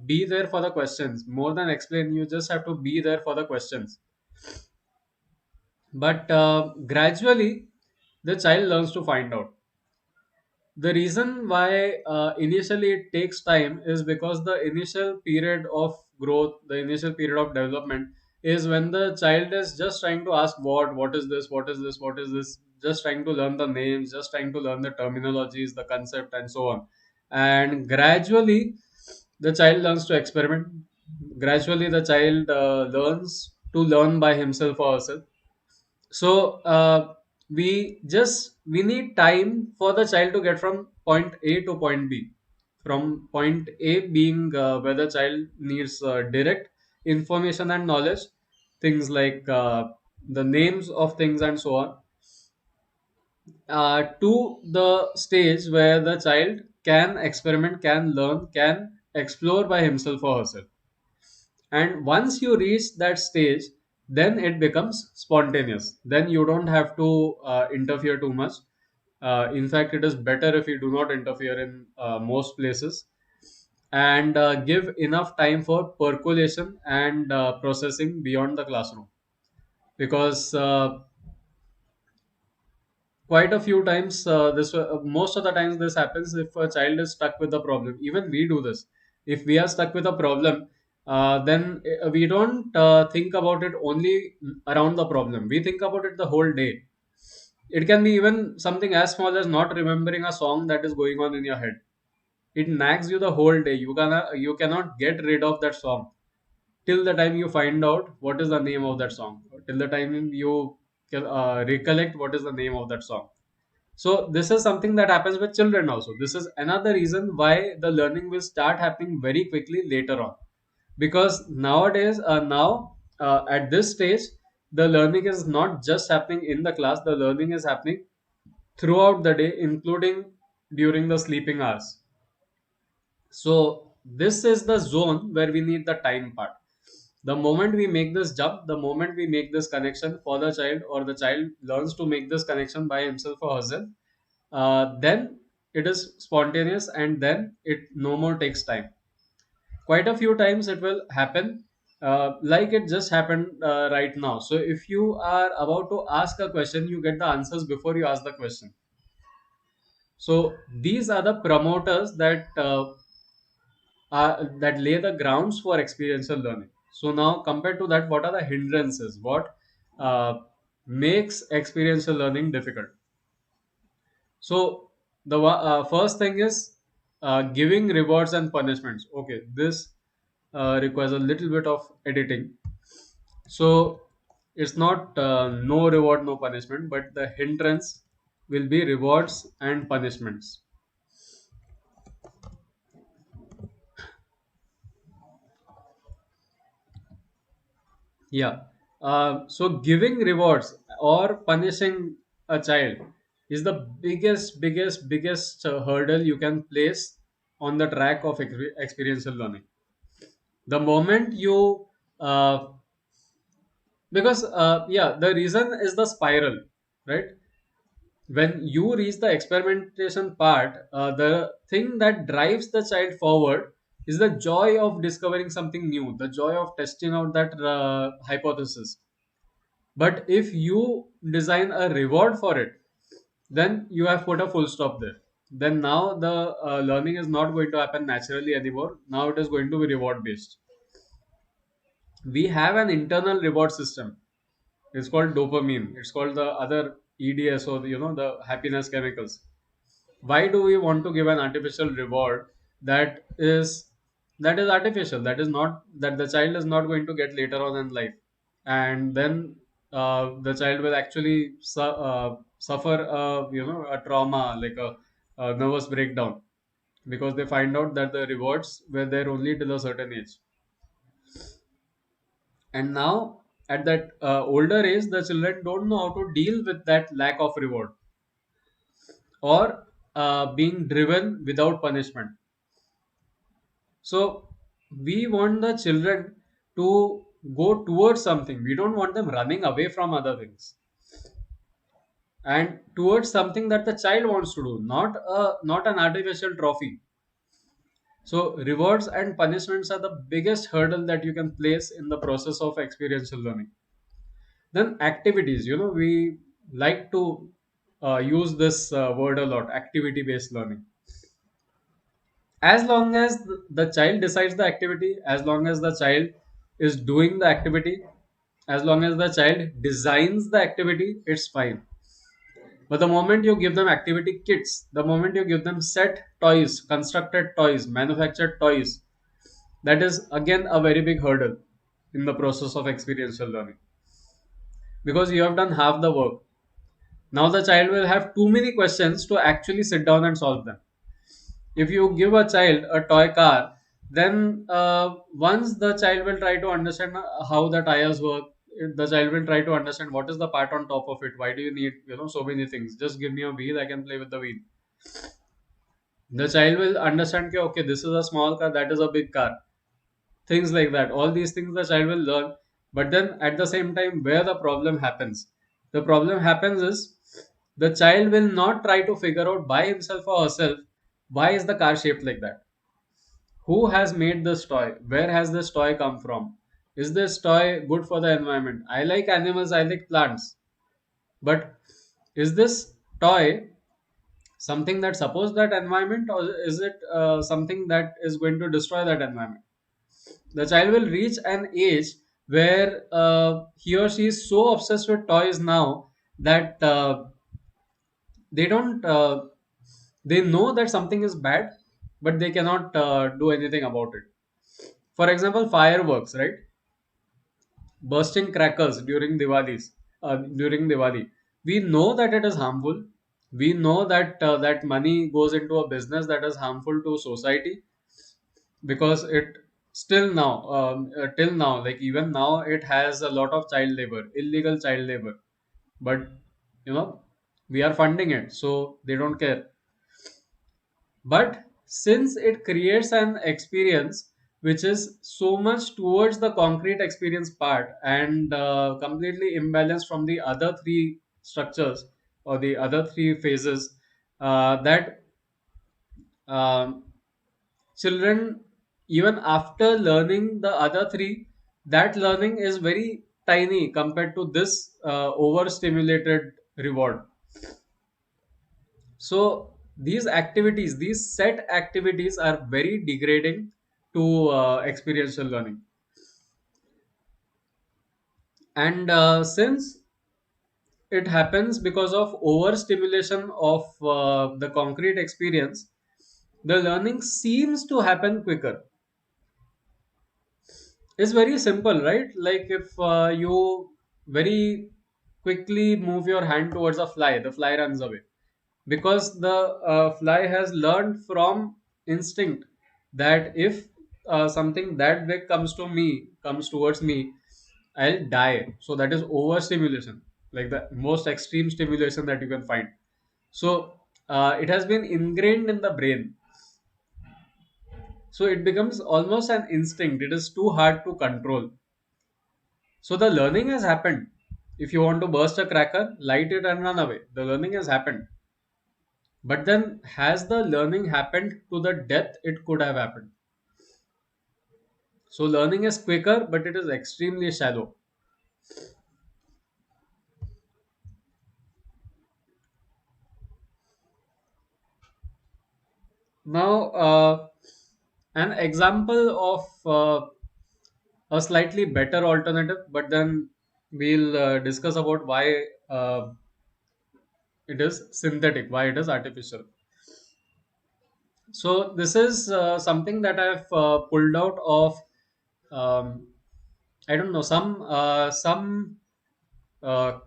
be there for the questions. More than explain, you just have to be there for the questions. But gradually the child learns to find out. The reason why initially it takes time is because the initial period of growth, the initial period of development, is when the child is just trying to ask what is this, what is this, what is this, just trying to learn the names, just trying to learn the terminologies, the concept, and so on. And gradually, the child learns to experiment. gradually the child learns to learn by himself or herself. So we need time for the child to get from point A to point B. From point A being where the child needs direct information and knowledge, things like the names of things and so on, to the stage where the child can experiment, can learn, can explore by himself or herself. And once you reach that stage, then it becomes spontaneous. Then you don't have to interfere too much. In fact, it is better if you do not interfere in most places, and give enough time for percolation and processing beyond the classroom. Because quite a few times, most of the times this happens if a child is stuck with a problem. Even we do this. If we are stuck with a problem, then we don't think about it only around the problem. We think about it the whole day. It can be even something as small as not remembering a song that is going on in your head. It nags you the whole day. You cannot get rid of that song till the time you find out what is the name of that song, till the time you recollect what is the name of that song. So this is something that happens with children also. This is another reason why the learning will start happening very quickly later on. Because nowadays, now at this stage, the learning is not just happening in the class. The learning is happening throughout the day, including during the sleeping hours. So this is the zone where we need the time part. The moment we make this jump, the moment we make this connection for the child, or the child learns to make this connection by himself or herself, then it is spontaneous, and then it no more takes time. Quite a few times it will happen, like it just happened right now. So if you are about to ask a question, you get the answers before you ask the question. So these are the promoters that lay the grounds for experiential learning. So now, compared to that, what are the hindrances? What makes experiential learning difficult? So the first thing is giving rewards and punishments. Okay, this requires a little bit of editing. So it's not no reward, no punishment, but the hindrance will be rewards and punishments. Yeah. So giving rewards or punishing a child is the biggest hurdle you can place on the track of experiential learning. The moment you, because yeah, the reason is the spiral, right? When you reach the experimentation part, the thing that drives the child forward is the joy of discovering something new, the joy of testing out that hypothesis. But if you design a reward for it, then you have put a full stop there. Then now the learning is not going to happen naturally anymore. Now it is going to be reward based. We have an internal reward system. It's called dopamine. It's called the other EDS, or the happiness chemicals. Why do we want to give an artificial reward that is artificial? That is not, that the child is not going to get later on in life, and then the child will actually suffer a trauma, like a nervous breakdown, because they find out that the rewards were there only till a certain age. And now at that older age, the children don't know how to deal with that lack of reward, or being driven without punishment. So we want the children to go towards something. We don't want them running away from other things, and towards something that the child wants to do, not an artificial trophy. So rewards and punishments are the biggest hurdle that you can place in the process of experiential learning. Then activities, we like to use this word a lot, activity based learning. As long as the child decides the activity, as long as the child is doing the activity, as long as the child designs the activity, it's fine. But the moment you give them activity kits, the moment you give them set toys, constructed toys, manufactured toys, That is again a very big hurdle in the process of experiential learning, because you have done half the work. Now the child will have too many questions to actually sit down and solve them. If you give a child a toy car, then once the child will try to understand how the tires work, the child will try to understand what is the part on top of it, why do you need so many things, just give me a wheel, I can play with the wheel. The child will understand कि, okay, this is a small car, that is a big car, things like that. All these things the child will learn. But then at the same time, where the problem happens is the child will not try to figure out by himself or herself why is the car shaped like that, who has made this toy, where has this toy come from, is this toy good for the environment, I like animals, I like plants, but is this toy something that supports that environment, or is it something that is going to destroy that environment? The child will reach an age where he or she is so obsessed with toys now that they don't they know that something is bad, but they cannot do anything about it. For example, fireworks, right? Bursting crackers during Diwali, we know that it is harmful. We know that that money goes into a business that is harmful to society, because it still now till now, like even now, it has a lot of child labor, illegal child labor, but you know we are funding it, so they don't care. But since it creates an experience which is so much towards the concrete experience part, and completely imbalanced from the other three structures or the other three phases, that um, children, even after learning the other three, that learning is very tiny compared to this overstimulated reward. So these activities, these set activities, are very degrading to experiential learning. And since it happens because of overstimulation of the concrete experience, the learning seems to happen quicker. It's very simple, right? Like if you very quickly move your hand towards a fly, the fly runs away, because the fly has learned from instinct that if something that big comes towards me, I'll die. So that is overstimulation, like the most extreme stimulation that you can find. So it has been ingrained in the brain, so it becomes almost an instinct. It is too hard to control. So the learning has happened. If you want to burst a cracker, light it and run away. The learning has happened. But then, has the learning happened to the depth it could have happened? So learning is quicker, but it is extremely shallow. Now, an example of a slightly better alternative, but then we'll discuss about why it is synthetic, why it is artificial. So this is something that I've pulled out of um, I don't know, some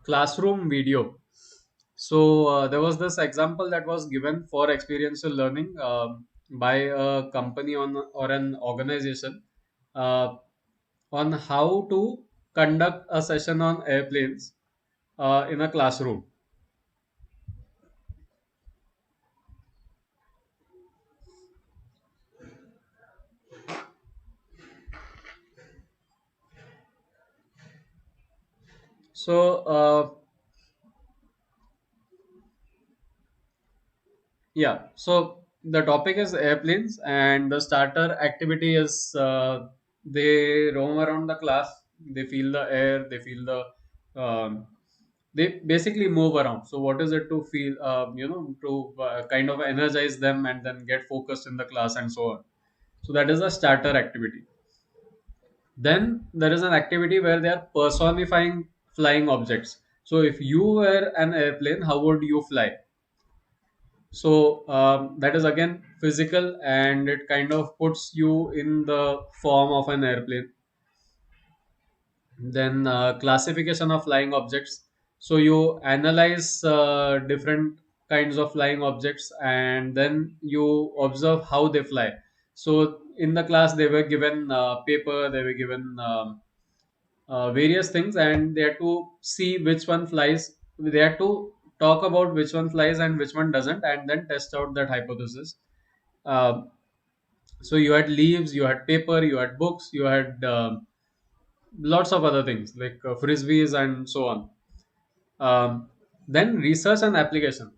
classroom video. So there was this example that was given for experiential learning by a company or an organization uh, on how to conduct a session on airplanes in a classroom. So yeah, so the topic is airplanes, and the starter activity is they roam around the class, they feel the air, they feel they basically move around. So, what is it to feel, to kind of energize them and then get focused in the class and so on. So, that is a starter activity. Then there is an activity where they are personifying flying objects. So, if you were an airplane, how would you fly? So that is again physical, and it kind of puts you in the form of an airplane. Then classification of flying objects. So you analyze different kinds of flying objects, and then you observe how they fly. So in the class they were given paper, they were given various things, and they had to see which one flies. They had to talk about which one flies and which one doesn't, and then test out that hypothesis. Um so you had leaves, you had paper, you had books, you had lots of other things like frisbees and so on. Then research and application.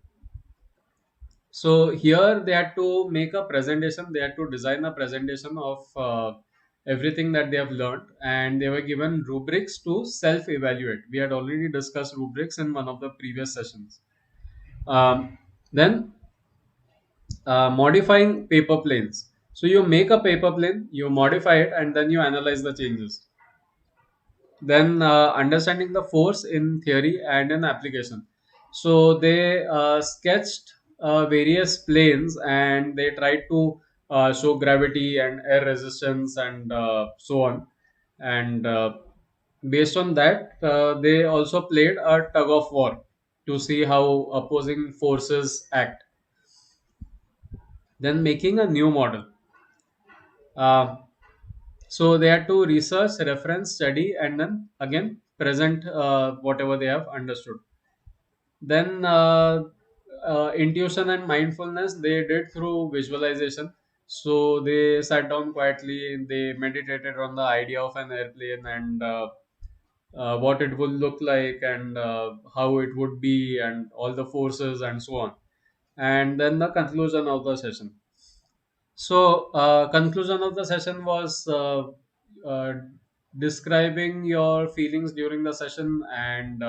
So here they had to make a presentation, they had to design a presentation of everything that they have learned, and they were given rubrics to self evaluate. We had already discussed rubrics in one of the previous sessions. Then modifying paper planes. So you make a paper plane, you modify it, and then you analyze the changes. Then understanding the force in theory and in application. So they sketched various planes, and they tried to show gravity and air resistance and so on. And based on that, they also played a tug of war to see how opposing forces act. Then making a new model. Uh, so they had to research, reference, study, and then again present whatever they have understood. Then intuition and mindfulness they did through visualization. So they sat down quietly, they meditated on the idea of an airplane, and what it would look like, and how it would be, and all the forces and so on. And then the conclusion of the session. So, conclusion of the session was uh, describing your feelings during the session, and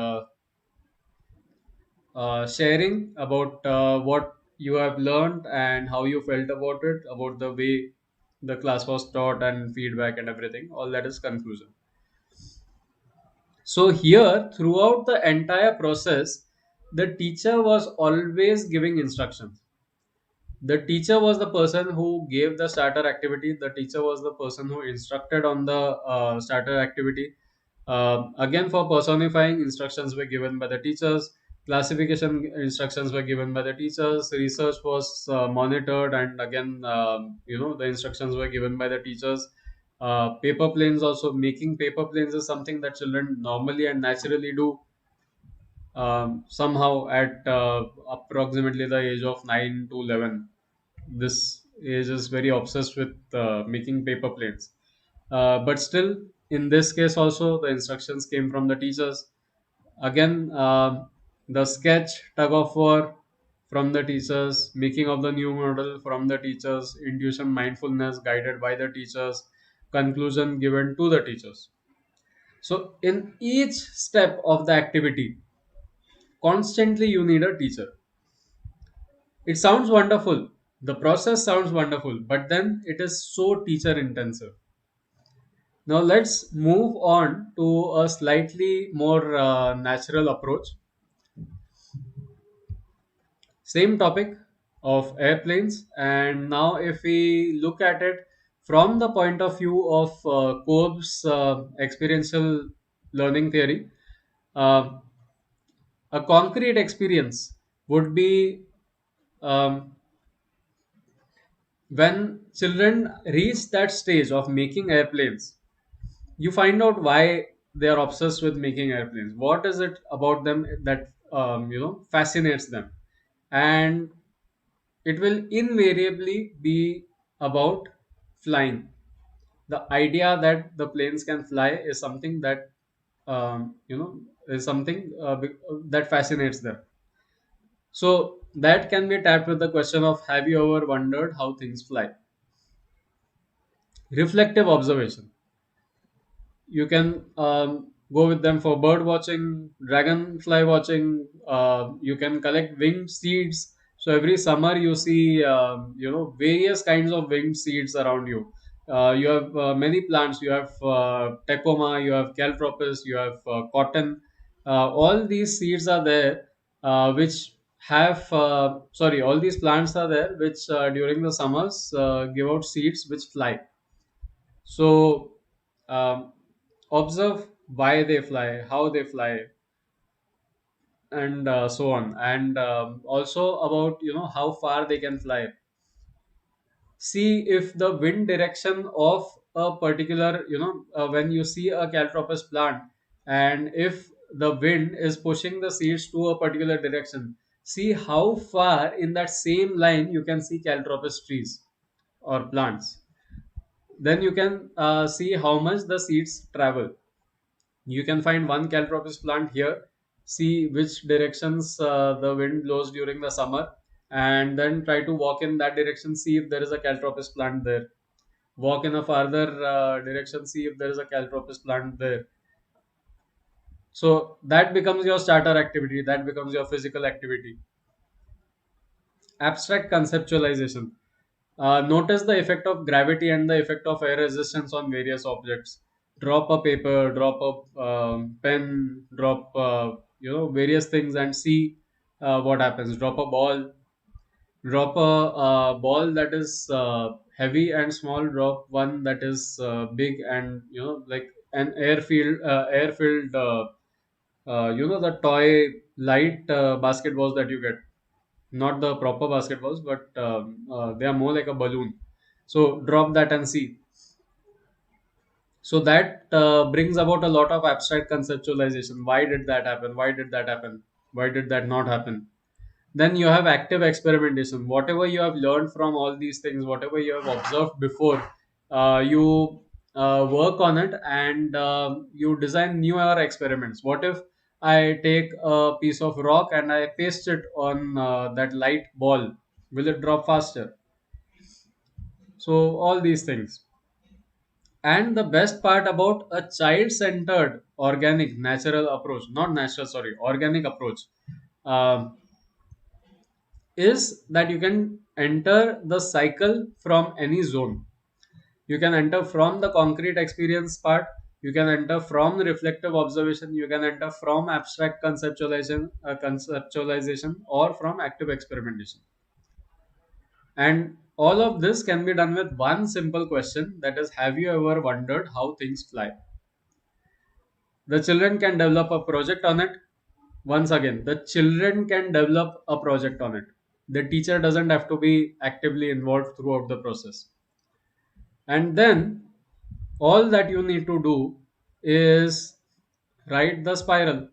sharing about what you have learned and how you felt about it, about the way the class was taught, and feedback and everything. All that is conclusion. So, here, throughout the entire process, the teacher was always giving instructions. The teacher was the person who gave the starter activity. The teacher was the person who instructed on the starter activity. Again, for personifying, instructions were given by the teachers. Classification instructions were given by the teachers. Research was monitored, and again, the instructions were given by the teachers. Paper planes, also making paper planes is something that children normally and naturally do. Somehow at approximately the age of 9 to 11, this age is very obsessed with making paper planes. But still, in this case also, the instructions came from the teachers. Again, the sketch, tug of war from the teachers, making of the new model from the teachers, intuition, mindfulness guided by the teachers, conclusion given to the teachers. So in each step of the activity, constantly you need a teacher. It sounds wonderful. The process sounds wonderful, but then it is so teacher intensive. Now let's move on to a slightly more natural approach. Same topic of airplanes, and now if we look at it from the point of view of Kolb's experiential learning theory, uh, a concrete experience would be um, when children reach that stage of making airplanes. You find out why they are obsessed with making airplanes. What is it about them that fascinates them? And it will invariably be about flying. The idea that the planes can fly is something that is something that fascinates them. So that can be tapped with the question of, have you ever wondered how things fly? Reflective observation. You can go with them for bird watching, dragonfly watching. You can collect winged seeds. So every summer you see various kinds of winged seeds around you. You have many plants. You have tecoma, you have caltropis, you have cotton. All these seeds are there, which have sorry, all these plants are there which during the summers give out seeds which fly. So um, observe why they fly, how they fly, and so on, and also about how far they can fly. See if the wind direction of a particular, when you see a caltropis plant, and if the wind is pushing the seeds to a particular direction, see how far in that same line you can see caltropis trees or plants. Then you can see how much the seeds travel. You can find one caltropis plant here, see which directions the wind blows during the summer, and then try to walk in that direction, see if there is a caltropis plant there. Walk in a farther direction, see if there is a caltropis plant there. So that becomes your starter activity, that becomes your physical activity. Abstract conceptualization. Notice the effect of gravity and the effect of air resistance on various objects. Drop a paper, drop a pen, drop various things and see what happens. Drop a ball, drop a ball that is heavy and small. Drop one that is big and like an air filled. The toy light basketballs that you get, not the proper basketballs, but they are more like a balloon. So drop that and see. So that brings about a lot of abstract conceptualization. Why did that happen? Why did that happen? Why did that not happen? Then you have active experimentation. Whatever you have learned from all these things, whatever you have observed before, you work on it, and you design newer experiments. What if I take a piece of rock and I paste it on that light ball? Will it drop faster? So all these things. And the best part about a child-centered, organic, natural approach, not natural, sorry, organic approach, um, is that you can enter the cycle from any zone. You can enter from the concrete experience part, you can enter from the reflective observation, you can enter from abstract conceptualization, or from active experimentation. And all of this can be done with one simple question, that is, have you ever wondered how things fly? The children can develop a project on it. Once again, the children can develop a project on it. The teacher doesn't have to be actively involved throughout the process. And then all that you need to do is write the spiral.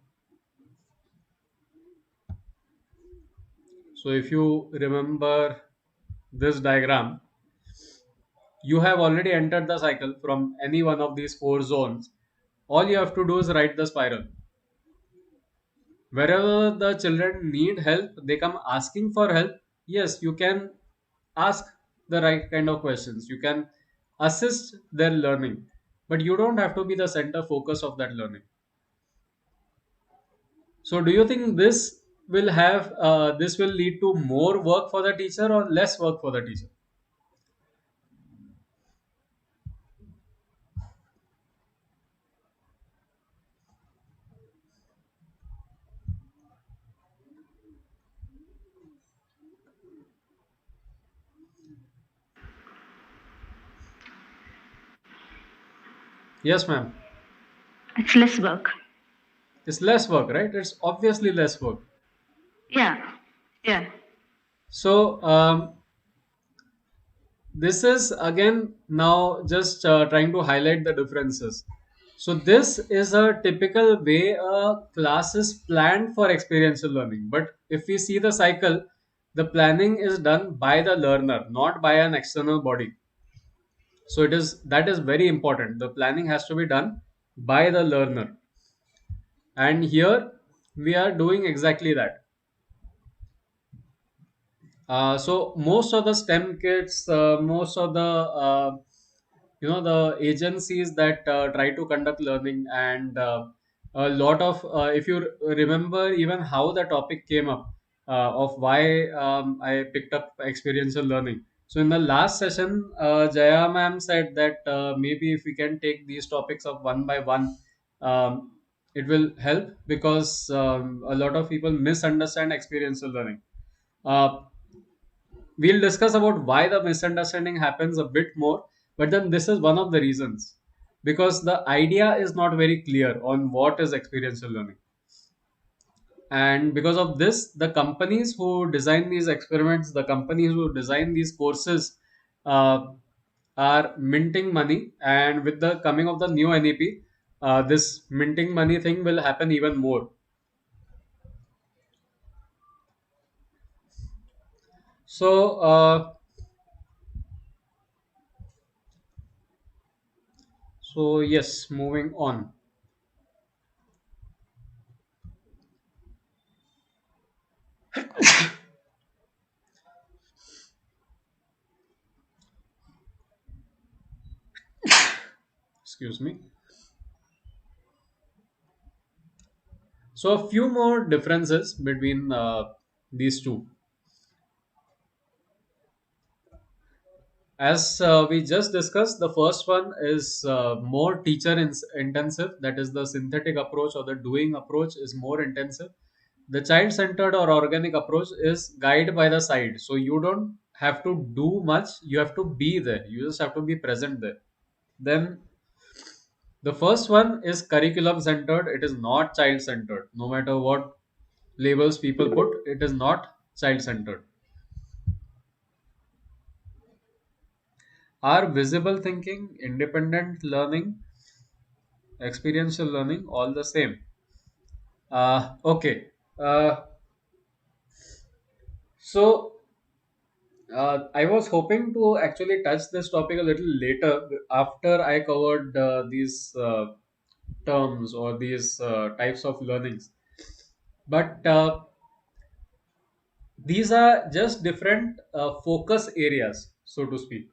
So if you remember this diagram, you have already entered the cycle from any one of these four zones. All you have to do is write the spiral. Wherever the children need help, they come asking for help. Yes, you can ask the right kind of questions. You can assist their learning, but you don't have to be the center focus of that learning. So, do you think this will lead to more work for the teacher or less work for the teacher? Yes, ma'am. It's less work. It's less work, right? It's obviously less work. Yeah. Yeah. So, this is again now just trying to highlight the differences. So this is a typical way a class is planned for experiential learning, but if we see the cycle, the planning is done by the learner, not by an external body. So that is very important. The planning has to be done by the learner, and here we are doing exactly that. So most of the STEM kits, most of the the agencies that try to conduct learning, and a lot of if you remember even how the topic came up of why I picked up experiential learning. So in the last session, Jaya ma'am said that maybe if we can take these topics up one by one, um, it will help because a lot of people misunderstand experiential learning. Uh, we'll discuss about why the misunderstanding happens a bit more, but then this is one of the reasons, because the idea is not very clear on what is experiential learning. And because of this, the companies who design these experiments, the companies who design these courses, uh, are minting money. And with the coming of the new NEP, this minting money thing will happen even more. So uh, so yes, moving on. Excuse me. So a few more differences between these two. As we just discussed, the first one is more intensive. That is, the synthetic approach or the doing approach is more intensive. The child centered or organic approach is guide by the side. So you don't have to do much, you have to be there. You just have to be present there. Then the first one is curriculum centered, it is not child centered. No matter what labels people put, it is not child centered. Are visible thinking, independent learning, experiential learning all the same? Okay. Uh, so I was hoping to actually touch this topic a little later after I covered these terms or these types of learnings. But these are just different focus areas, so to speak.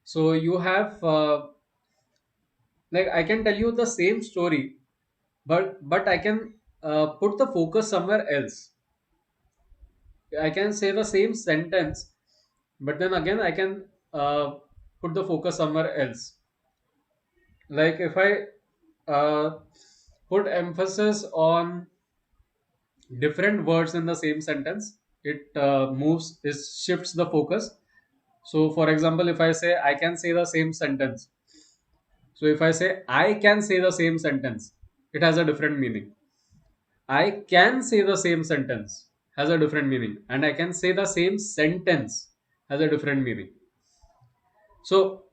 So you have, like, I can tell you the same story, but I can put the focus somewhere else. I can say the same sentence, but then again I can put the focus somewhere else. Like if I put emphasis on different words in the same sentence, it it shifts the focus. So for example, if I say I can say the same sentence, so if I say I can say the same sentence, it has a different meaning. I can say the same sentence has a different meaning, and I can say the same sentence has a different meaning. So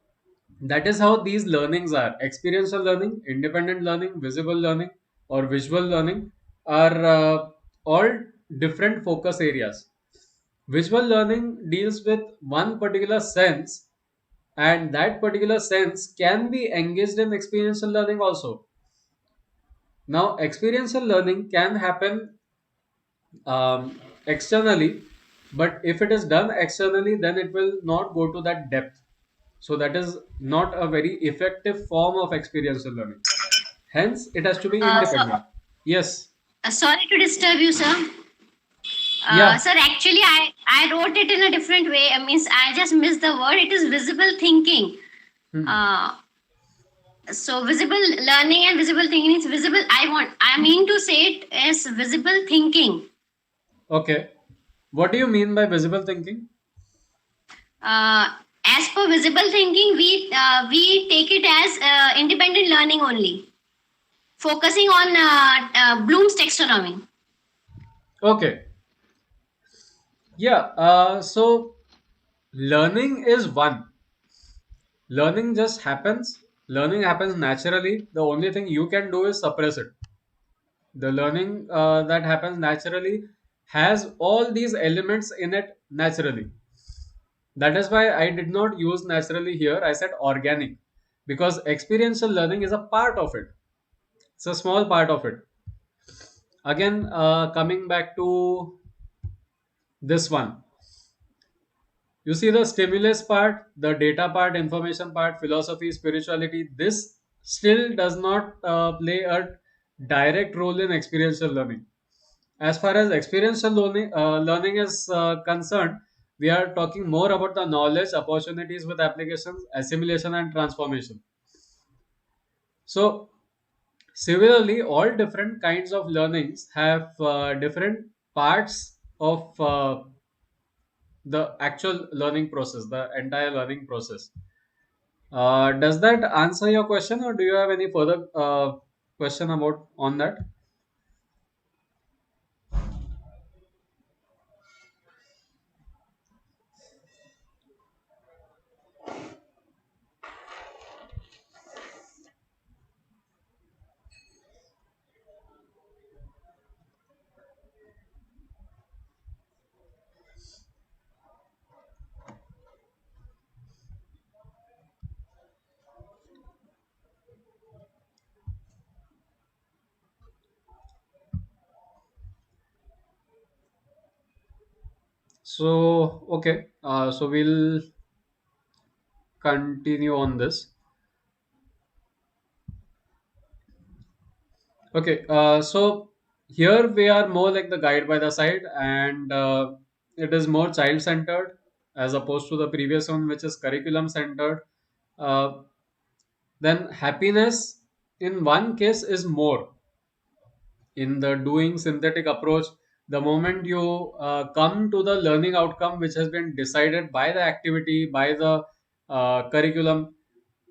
that is how these learnings are: experiential learning, independent learning, visible learning, or visual learning are all different focus areas. Visual learning deals with one particular sense, and that particular sense can be engaged in experiential learning also. Now, experiential learning can happen externally, but if it is done externally, then it will not go to that depth. So that is not a very effective form of experiential learning. Hence, it has to be So, independent. Yes. sorry to disturb you, sir. Yeah. Sir, actually, I wrote it in a different way. I means I just missed the word. It is visible thinking. Hmm. Uh, so visible learning and visible thinking is visible. I mean to say it as visible thinking. Okay. What do you mean by visible thinking? Uh, as per visible thinking, we take it as independent learning only, focusing on Bloom's taxonomy. Okay. Yeah. So learning is one. Learning just happens. Learning happens naturally. The only thing you can do is suppress it. The learning that happens naturally has all these elements in it naturally. That is why I did not use naturally here. I said organic, because experiential learning is a part of it. It's a small part of it. Again, coming back to this one, you see the stimulus part, the data part, information part, philosophy, spirituality. This still does not play a direct role in experiential learning. As far as experiential learning is concerned, we are talking more about the knowledge, opportunities with applications, assimilation, and transformation. So Similarly, all different kinds of learnings have different parts of the actual learning process, the entire learning process. Does that answer your question, or do you have any further question about on that? So, okay, so we'll continue on this. Okay, so here we are more like the guide by the side, and it is more child centered as opposed to the previous one, which is curriculum centered. Uh, then happiness in one case is more in the doing synthetic approach. The moment you come to the learning outcome, which has been decided by the activity, by the curriculum,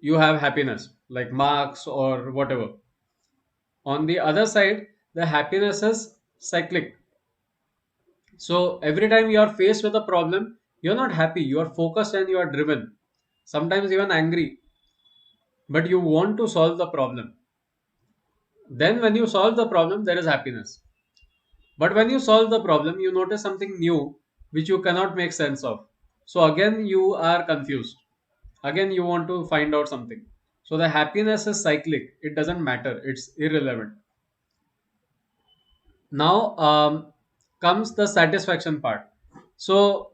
you have happiness like marks or whatever. On the other side, the happiness is cyclic. So every time you are faced with a problem, you're not happy, you are focused and you are driven, sometimes even angry, but you want to solve the problem. Then when you solve the problem, there is happiness. But when you solve the problem, you notice something new which you cannot make sense of. So again, you are confused. Again, you want to find out something. So the happiness is cyclic. It doesn't matter. It's irrelevant. Now comes the satisfaction part. So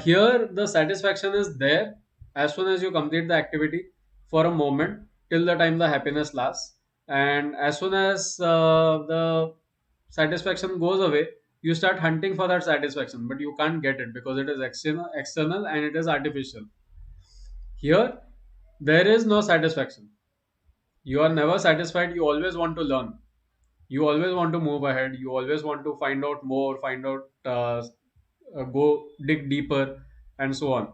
here the satisfaction is there as soon as you complete the activity for a moment till the time the happiness lasts, and as soon as the satisfaction goes away, you start hunting for that satisfaction, but you can't get it because it is external and it is artificial. Here there is no satisfaction. You are never satisfied. You always want to learn, you always want to move ahead, you always want to find out more, find out go dig deeper, and so on.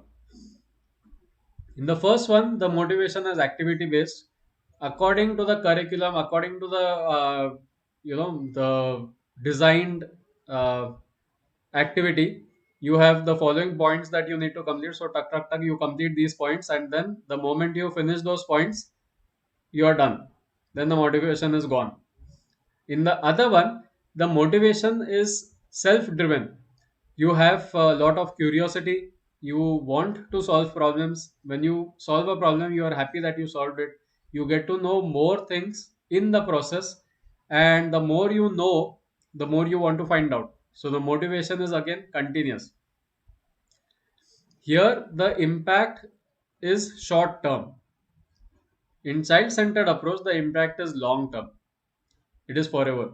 In the first one, the motivation is activity based. According to the curriculum, according to the the designed uh, activity, you have the following points that you need to complete. So tuck tuck tuck, you complete these points, and then the moment you finish those points, you are done. Then the motivation is gone. In the other one, the motivation is self driven. You have a lot of curiosity. You want to solve problems. When you solve a problem, you are happy that you solved it. You get to know more things in the process. And the more you know, the more you want to find out. So the motivation is again continuous. Here, the impact is short term. In child centered approach, the impact is long term, it is forever.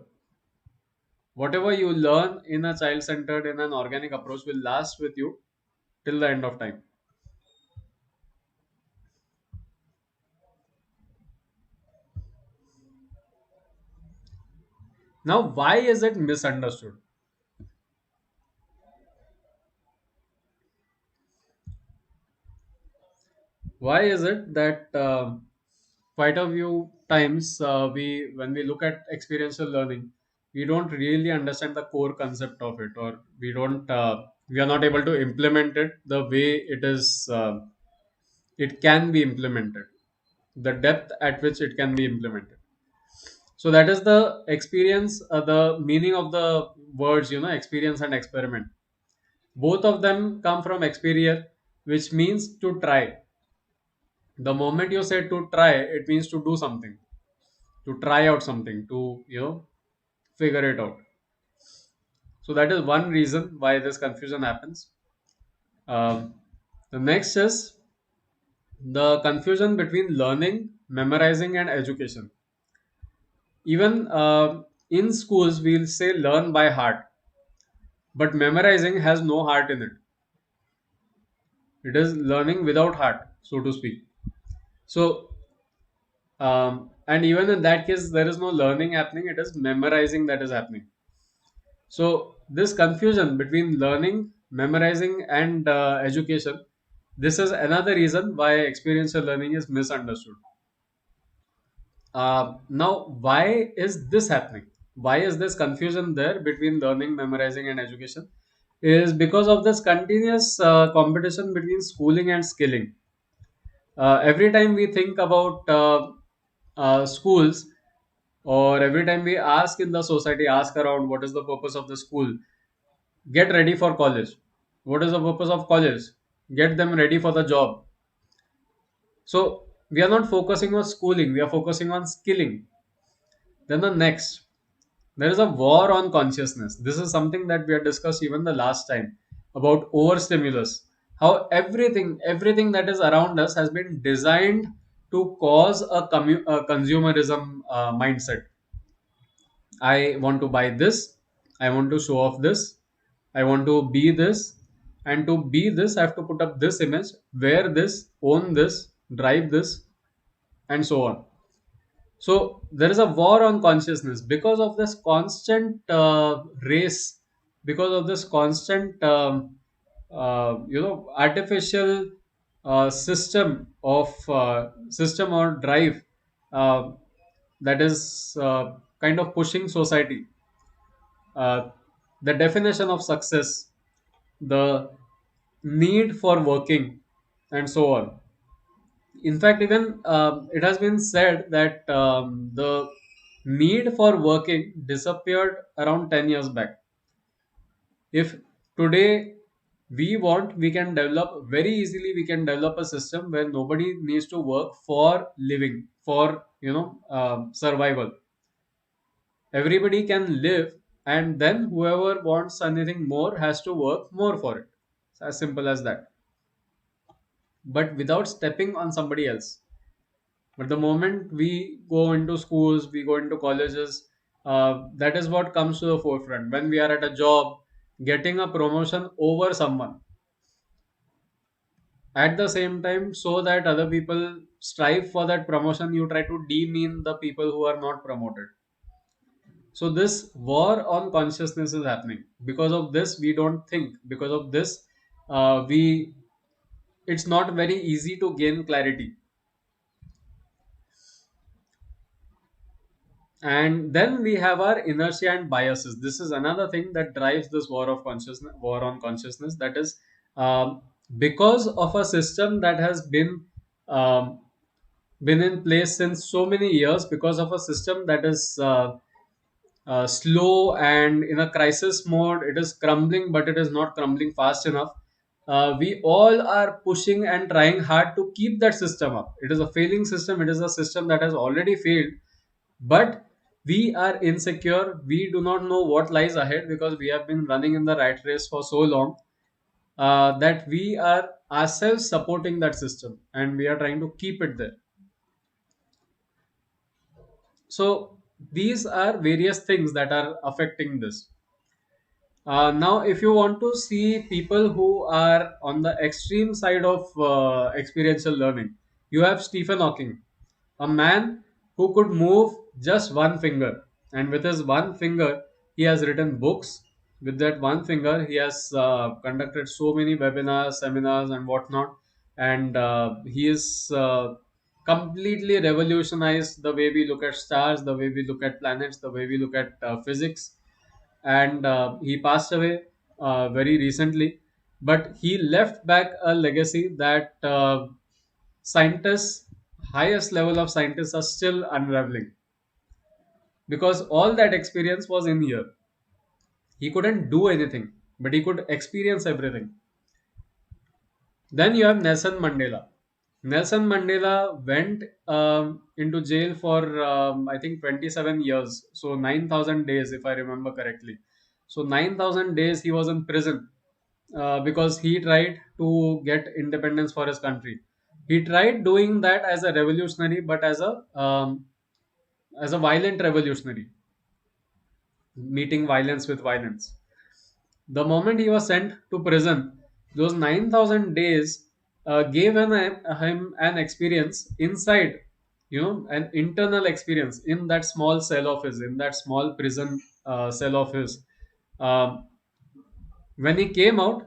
Whatever you learn in a child centered, in an organic approach, will last with you till the end of time. Now, why is it misunderstood? Why is it that quite a few times we, when we look at experiential learning, we don't really understand the core concept of it, or we are not able to implement it the way it is. It can be implemented, the depth at which it can be implemented. So that is the experience, the meaning of the words, experience and experiment. Both of them come from experia, which means to try. The moment you say to try, it means to do something, to try out something, to figure it out. So that is one reason why this confusion happens. Um, the next is the confusion between learning, memorizing, and education. Even in schools, we'll say learn by heart, but memorizing has no heart in it. It is learning without heart, so to speak. So And even in that case, there is no learning happening, it is memorizing that is happening. So, this confusion between learning, memorizing, and education, this is another reason why experiential learning is misunderstood. Now, why is this happening? Why is this confusion there between learning, memorizing, and education? Is because of this continuous competition between schooling and skilling. Every time we think about schools, or every time we ask in the society, ask around what is the purpose of the school, get ready for college. What is the purpose of college? Get them ready for the job. So we are not focusing on schooling, we are focusing on skilling. Then the next, there is a war on consciousness. This is something that we had discussed even the last time about overstimulus. How everything that is around us has been designed to cause a consumerism mindset. I want to buy this. I want to show off this. I want to be this. And to be this, I have to put up this image, wear this, own this, drive this, and so on. So there is a war on consciousness because of this constant race, because of this constant, artificial system or drive uh, that is kind of pushing society. The definition of success, the need for working, and so on. In fact, even it has been said that the need for working disappeared around 10 years back. If today we can develop very easily, we can develop a system where nobody needs to work for living, for survival. Everybody can live, and then whoever wants anything more has to work more for it. It's as simple as that, but without stepping on somebody else. But the moment we go into schools, we go into colleges, that is what comes to the forefront. When we are at a job, getting a promotion over someone, at the same time, so that other people strive for that promotion, you try to demean the people who are not promoted. So this war on consciousness is happening. Because of this, we don't think. Because of this, we it's not very easy to gain clarity. And then we have our inertia and biases. This is another thing that drives this war on consciousness. That is, because of a system that has um, been in place since so many years, because of a system that is slow and in a crisis mode. It is crumbling, but it is not crumbling fast enough. We all are pushing and trying hard to keep that system up. It is a failing system, it is a system that has already failed, but we are insecure. We do not know what lies ahead because we have been running in the rat race for so long, that we are ourselves supporting that system and we are trying to keep it there. So these are various things that are affecting this. Now, if you want to see people who are on the extreme side of experiential learning, you have Stephen Hawking, a man who could move just one finger, and with his one finger, he has written books. With that one finger, he has conducted so many webinars, seminars, and whatnot, and he is completely revolutionized the way we look at stars, the way we look at planets, the way we look at physics. And he passed away very recently, but he left back a legacy that scientists, highest level of scientists, are still unraveling, because all that experience was in here. He couldn't do anything, but he could experience everything. Then you have Nelson Mandela. Nelson Mandela went into jail for I think 27 years, so 9,000 days if I remember correctly. So 9,000 days he was in prison because he tried to get independence for his country. He tried doing that as a revolutionary, but as a violent revolutionary, meeting violence with violence. The moment he was sent to prison, those 9,000 days gave him an experience inside. an internal experience in that small cell of his, in that small prison cell of his. Um, when he came out,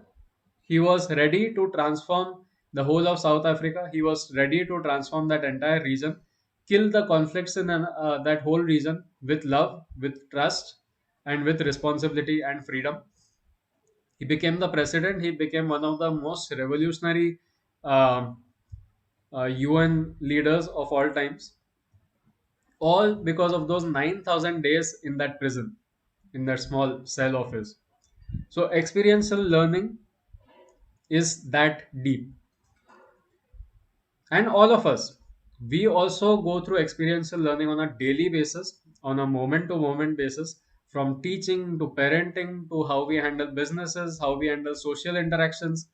he was ready to transform the whole of South Africa. He was ready to transform that entire region, kill the conflicts in that whole region with love, with trust, and with responsibility and freedom. He became the president. He became one of the most revolutionary um UN leaders of all times, all because of those 9,000 days in that prison, in that small cell of his. So, experiential learning is that deep. And all of us, we also go through experiential learning on a daily basis, on a moment to moment basis, from teaching to parenting to how we handle businesses, how we handle social interactions.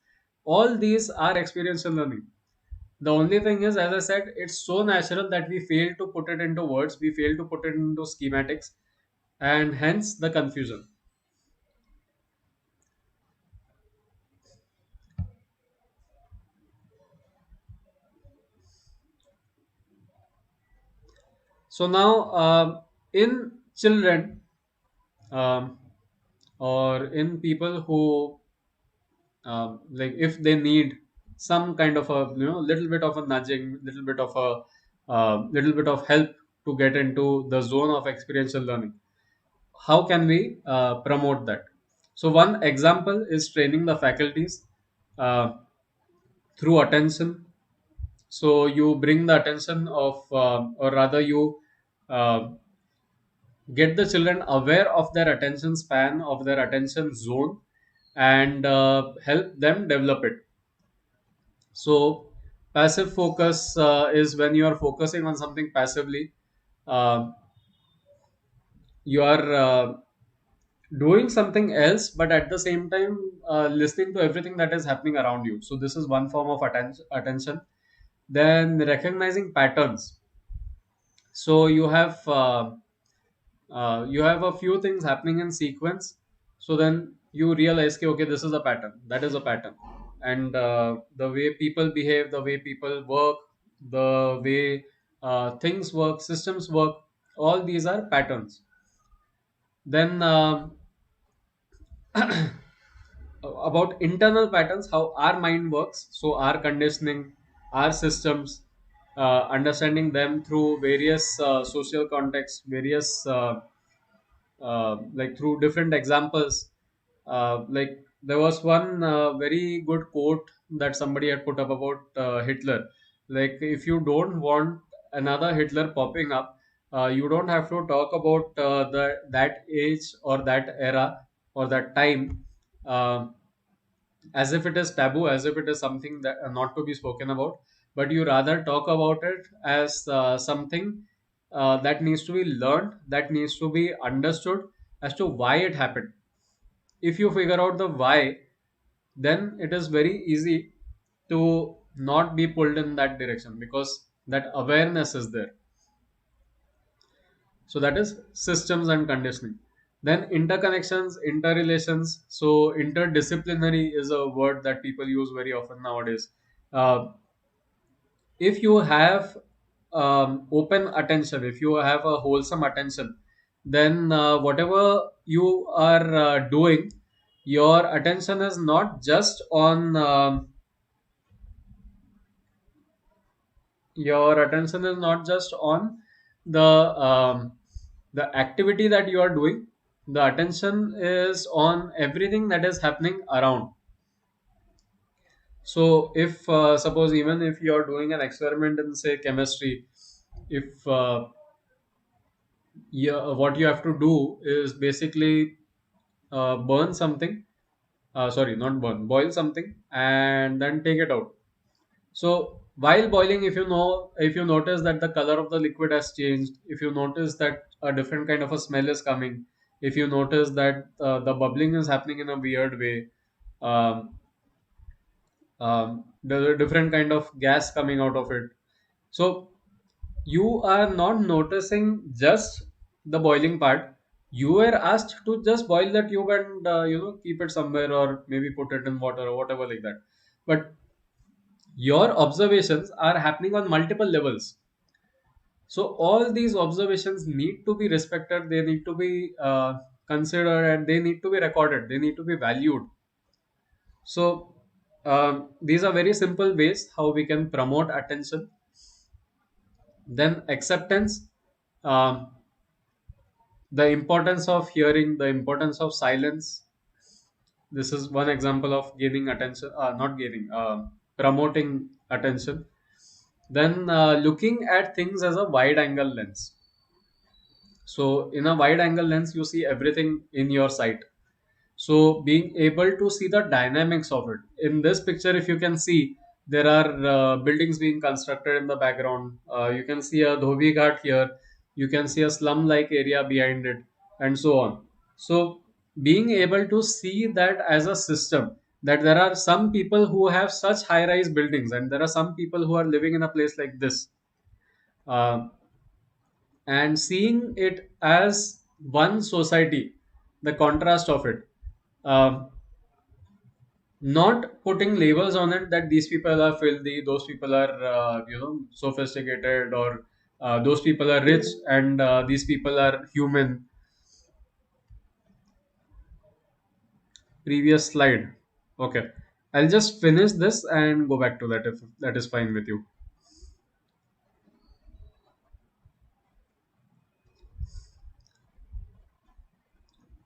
All these are experiential learning. The only thing is, as I said, it's so natural that we fail to put it into words, we fail to put it into schematics, and hence the confusion. So now, in children, um, or in people who, like, if they need some kind of a, little bit of a nudging, little bit of a, little bit of help to get into the zone of experiential learning, how can we promote that? So one example is training the faculties uh, through attention. So you bring the attention of, or rather you uh, get the children aware of their attention span, of their attention zone, and help them develop it. So passive focus is when you are focusing on something passively. Uh, you are doing something else, but at the same time listening to everything that is happening around you. So this is one form of attention. Then recognizing patterns. So you have a few things happening in sequence. So then you realize, okay, okay, this is a pattern, that is a pattern, and the way people behave, the way people work, the way things work, systems work, all these are patterns. Then about internal patterns, how our mind works, so our conditioning, our systems, understanding them through various social contexts, various like through different examples. Like there was one very good quote that somebody had put up about Hitler. Like, if you don't want another Hitler popping up, you don't have to talk about that age or that era or that time. Uh, as if it is taboo, as if it is something that not to be spoken about, but you rather talk about it as something that needs to be learned, that needs to be understood as to why it happened. If you figure out the why, then it is very easy to not be pulled in that direction because that awareness is there. So that is systems and conditioning. Then interconnections, interrelations. So interdisciplinary is a word that people use very often nowadays. Uh, if you have open attention, if you have a wholesome attention, then whatever you are doing, your attention is not just on your attention is not just on the activity that you are doing. The attention is on everything that is happening around. So if suppose, even if you are doing an experiment in, say, chemistry, if what you have to do is basically burn something, sorry, not burn, boil something and then take it out. So while boiling, if you notice that the color of the liquid has changed, if you notice that a different kind of a smell is coming, if you notice that the bubbling is happening in a weird way, um, there's a different kind of gas coming out of it. So you are not noticing just the boiling part. You were asked to just boil the tube and keep it somewhere, or maybe put it in water or whatever like that. But your observations are happening on multiple levels. So all these observations need to be respected, they need to be considered, and they need to be recorded, they need to be valued. So these are very simple ways how we can promote attention. Then acceptance, um, the importance of hearing, the importance of silence. This is one example of gaining attention, not gaining, promoting attention. Then looking at things as a wide angle lens. So in a wide angle lens, you see everything in your sight. So being able to see the dynamics of it. In this picture, if you can see, there are buildings being constructed in the background. You can see a dhobi ghat here. You can see a slum-like area behind it, and so on. So being able to see that as a system, that there are some people who have such high-rise buildings, and there are some people who are living in a place like this. Uh, and seeing it as one society, the contrast of it. Um, Not putting labels on it that these people are filthy, those people are sophisticated, or those people are rich, and these people are human. Previous slide. Okay, I'll just finish this and go back to that if that is fine with you.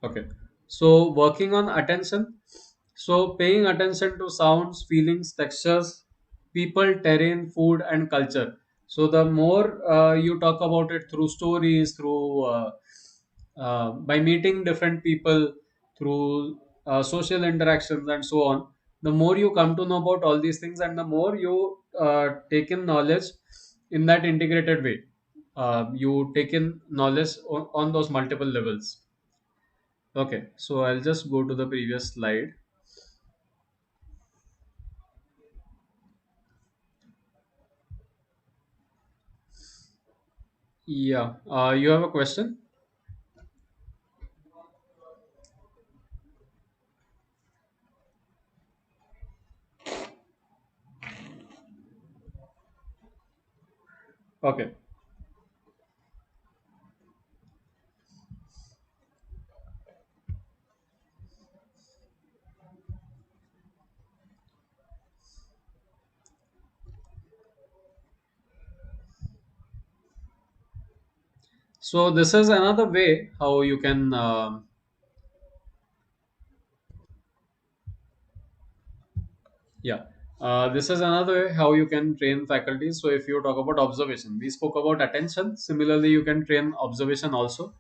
Okay. So working on attention. So paying attention to sounds, feelings, textures, people, terrain, food, and culture. So the more you talk about it through stories, through by meeting different people, through social interactions, and so on, the more you come to know about all these things, and the more you take in knowledge in that integrated way. You take in knowledge on those multiple levels. Okay, so I'll just go to the previous slide. Yeah, you have a question? Okay, so this is another way how you can, yeah, this is another way how you can train faculties. So if you talk about observation, we spoke about attention. Similarly, you can train observation also.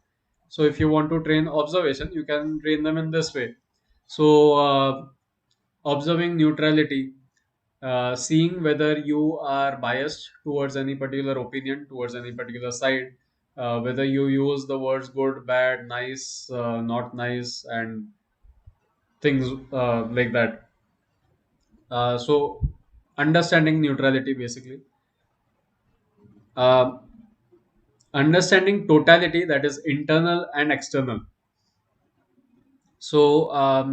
So if you want to train observation, you can train them in this way. So observing neutrality, seeing whether you are biased towards any particular opinion, towards any particular side, whether you use the words good, bad, nice, not nice, and things like that. So, understanding neutrality basically. Uh, Understanding totality, that is internal and external. So,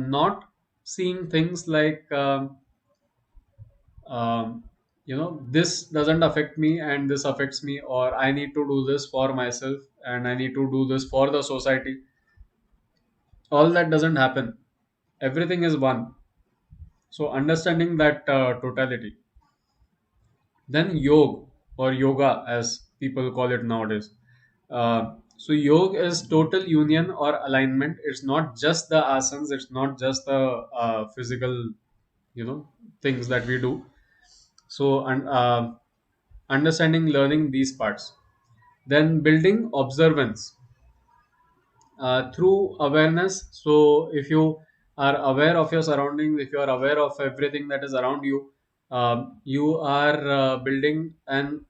not seeing things like um, this doesn't affect me and this affects me, or I need to do this for myself and I need to do this for the society. All that doesn't happen. Everything is one. So understanding that totality. Then yoga, or yoga as people call it nowadays. So yoga is total union or alignment. It's not just the asanas, it's not just the physical you know things that we do. So and understanding, learning these parts. Then building observance through awareness. So if you are aware of your surroundings, if you are aware of everything that is around you, you are building an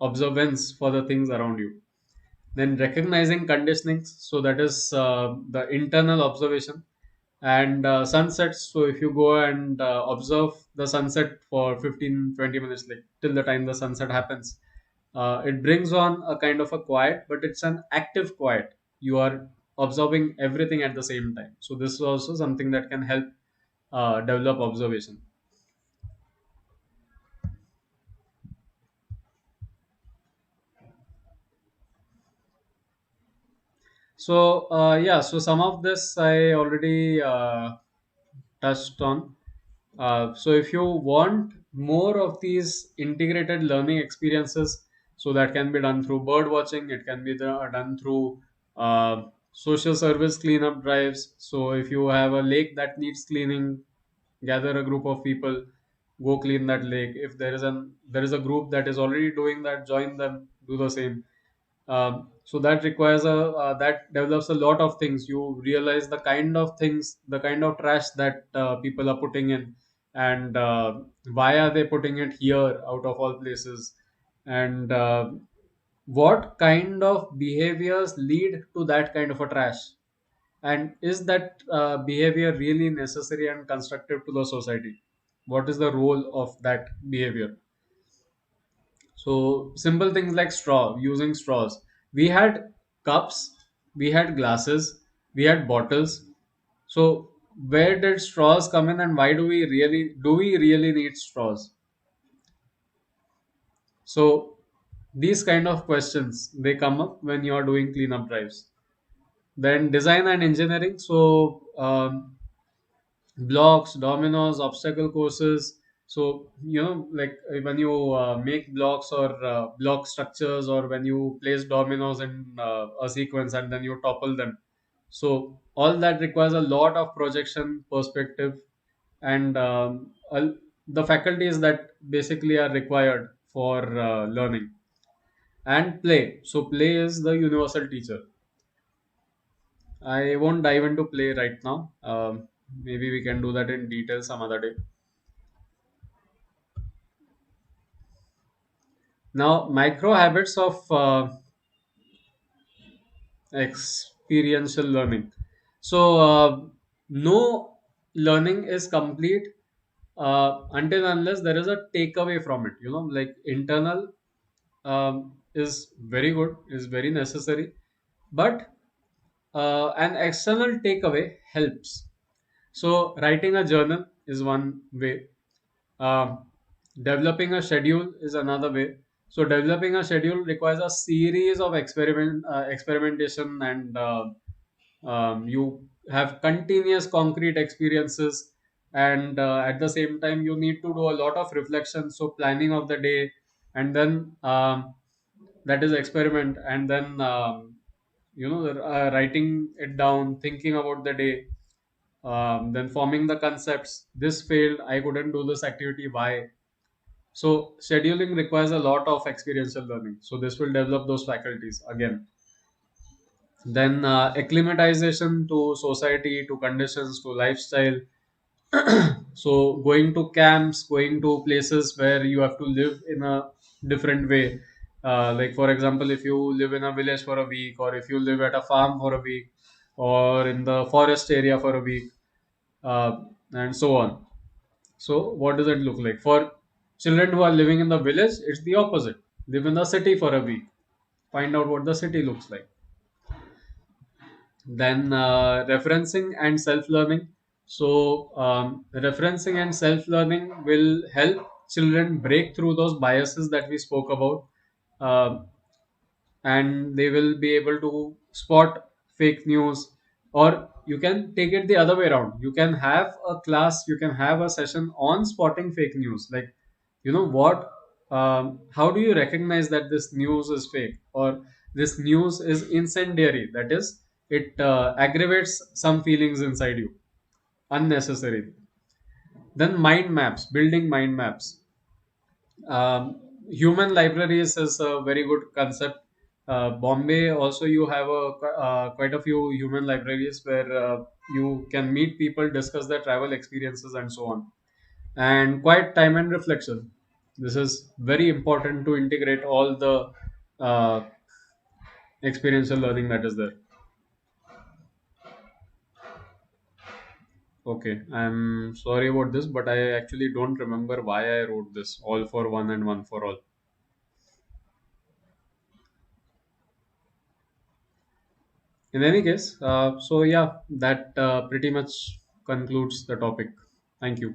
observance for the things around you. Then recognizing conditionings, so that is the internal observation. And sunsets, so if you go and observe the sunset for 15-20 minutes, like till the time the sunset happens, it brings on a kind of a quiet, but it's an active quiet. You are observing everything at the same time. So this is also something that can help develop observation. So yeah, so some of this I already touched on. So if you want more of these integrated learning experiences, so that can be done through bird watching, it can be done through social service cleanup drives. So if you have a lake that needs cleaning, gather a group of people, go clean that lake. If there is a group that is already doing that, join them, do the same. So that requires that develops a lot of things. You realize the kind of things, the kind of trash that people are putting in, and why are they putting it here out of all places, and what kind of behaviors lead to that kind of a trash, and is that behavior really necessary and constructive to the society? What is the role of that behavior? So simple things like using straws. We had cups, we had glasses, we had bottles. So where did straws come in, and why do we really need straws? So these kind of questions, they come up when you are doing cleanup drives. Then design and engineering. So blocks, dominoes, obstacle courses. So, like when you make blocks or block structures, or when you place dominoes in a sequence and then you topple them. So, all that requires a lot of projection, perspective, and the faculties that basically are required for learning. And play. So, play is the universal teacher. I won't dive into play right now. Maybe we can do that in detail some other day. Now, micro habits of experiential learning. So, no learning is complete until unless there is a takeaway from it. Like internal is very good, is very necessary, but an external takeaway helps. So, writing a journal is one way. Um, Developing a schedule is another way. So developing a schedule requires a series of experimentation, and you have continuous concrete experiences, and at the same time you need to do a lot of reflection. So planning of the day, and then that is experiment, and then writing it down, thinking about the day, then forming the concepts. This failed, I couldn't do this activity, why? So scheduling requires a lot of experiential learning. So this will develop those faculties again. Then acclimatization to society, to conditions, to lifestyle. So going to camps, going to places where you have to live in a different way. Like for example, if you live in a village for a week, or if you live at a farm for a week, or in the forest area for a week, and so on. So, what does it look like? For children who are living in the village, it's the opposite. Live in the city for a week. Find out what the city looks like. Then, referencing and self learning. So, referencing and self learning will help children break through those biases that we spoke about. Um and they will be able to spot fake news. Or you can take it the other way around. You can have a class, you can have a session on spotting fake news. Like, what, how do you recognize that this news is fake, or this news is incendiary, that is, it aggravates some feelings inside you unnecessarily. Then mind maps, building mind maps. Human libraries is a very good concept. Bombay also, you have quite a few human libraries where you can meet people, discuss their travel experiences, and so on. And quiet time and reflection. This is very important to integrate all the uh, experiential learning that is there. Okay, I'm sorry about this, but I actually don't remember why I wrote this. All for one and one for all. In any case, so yeah, that pretty much concludes the topic. Thank you.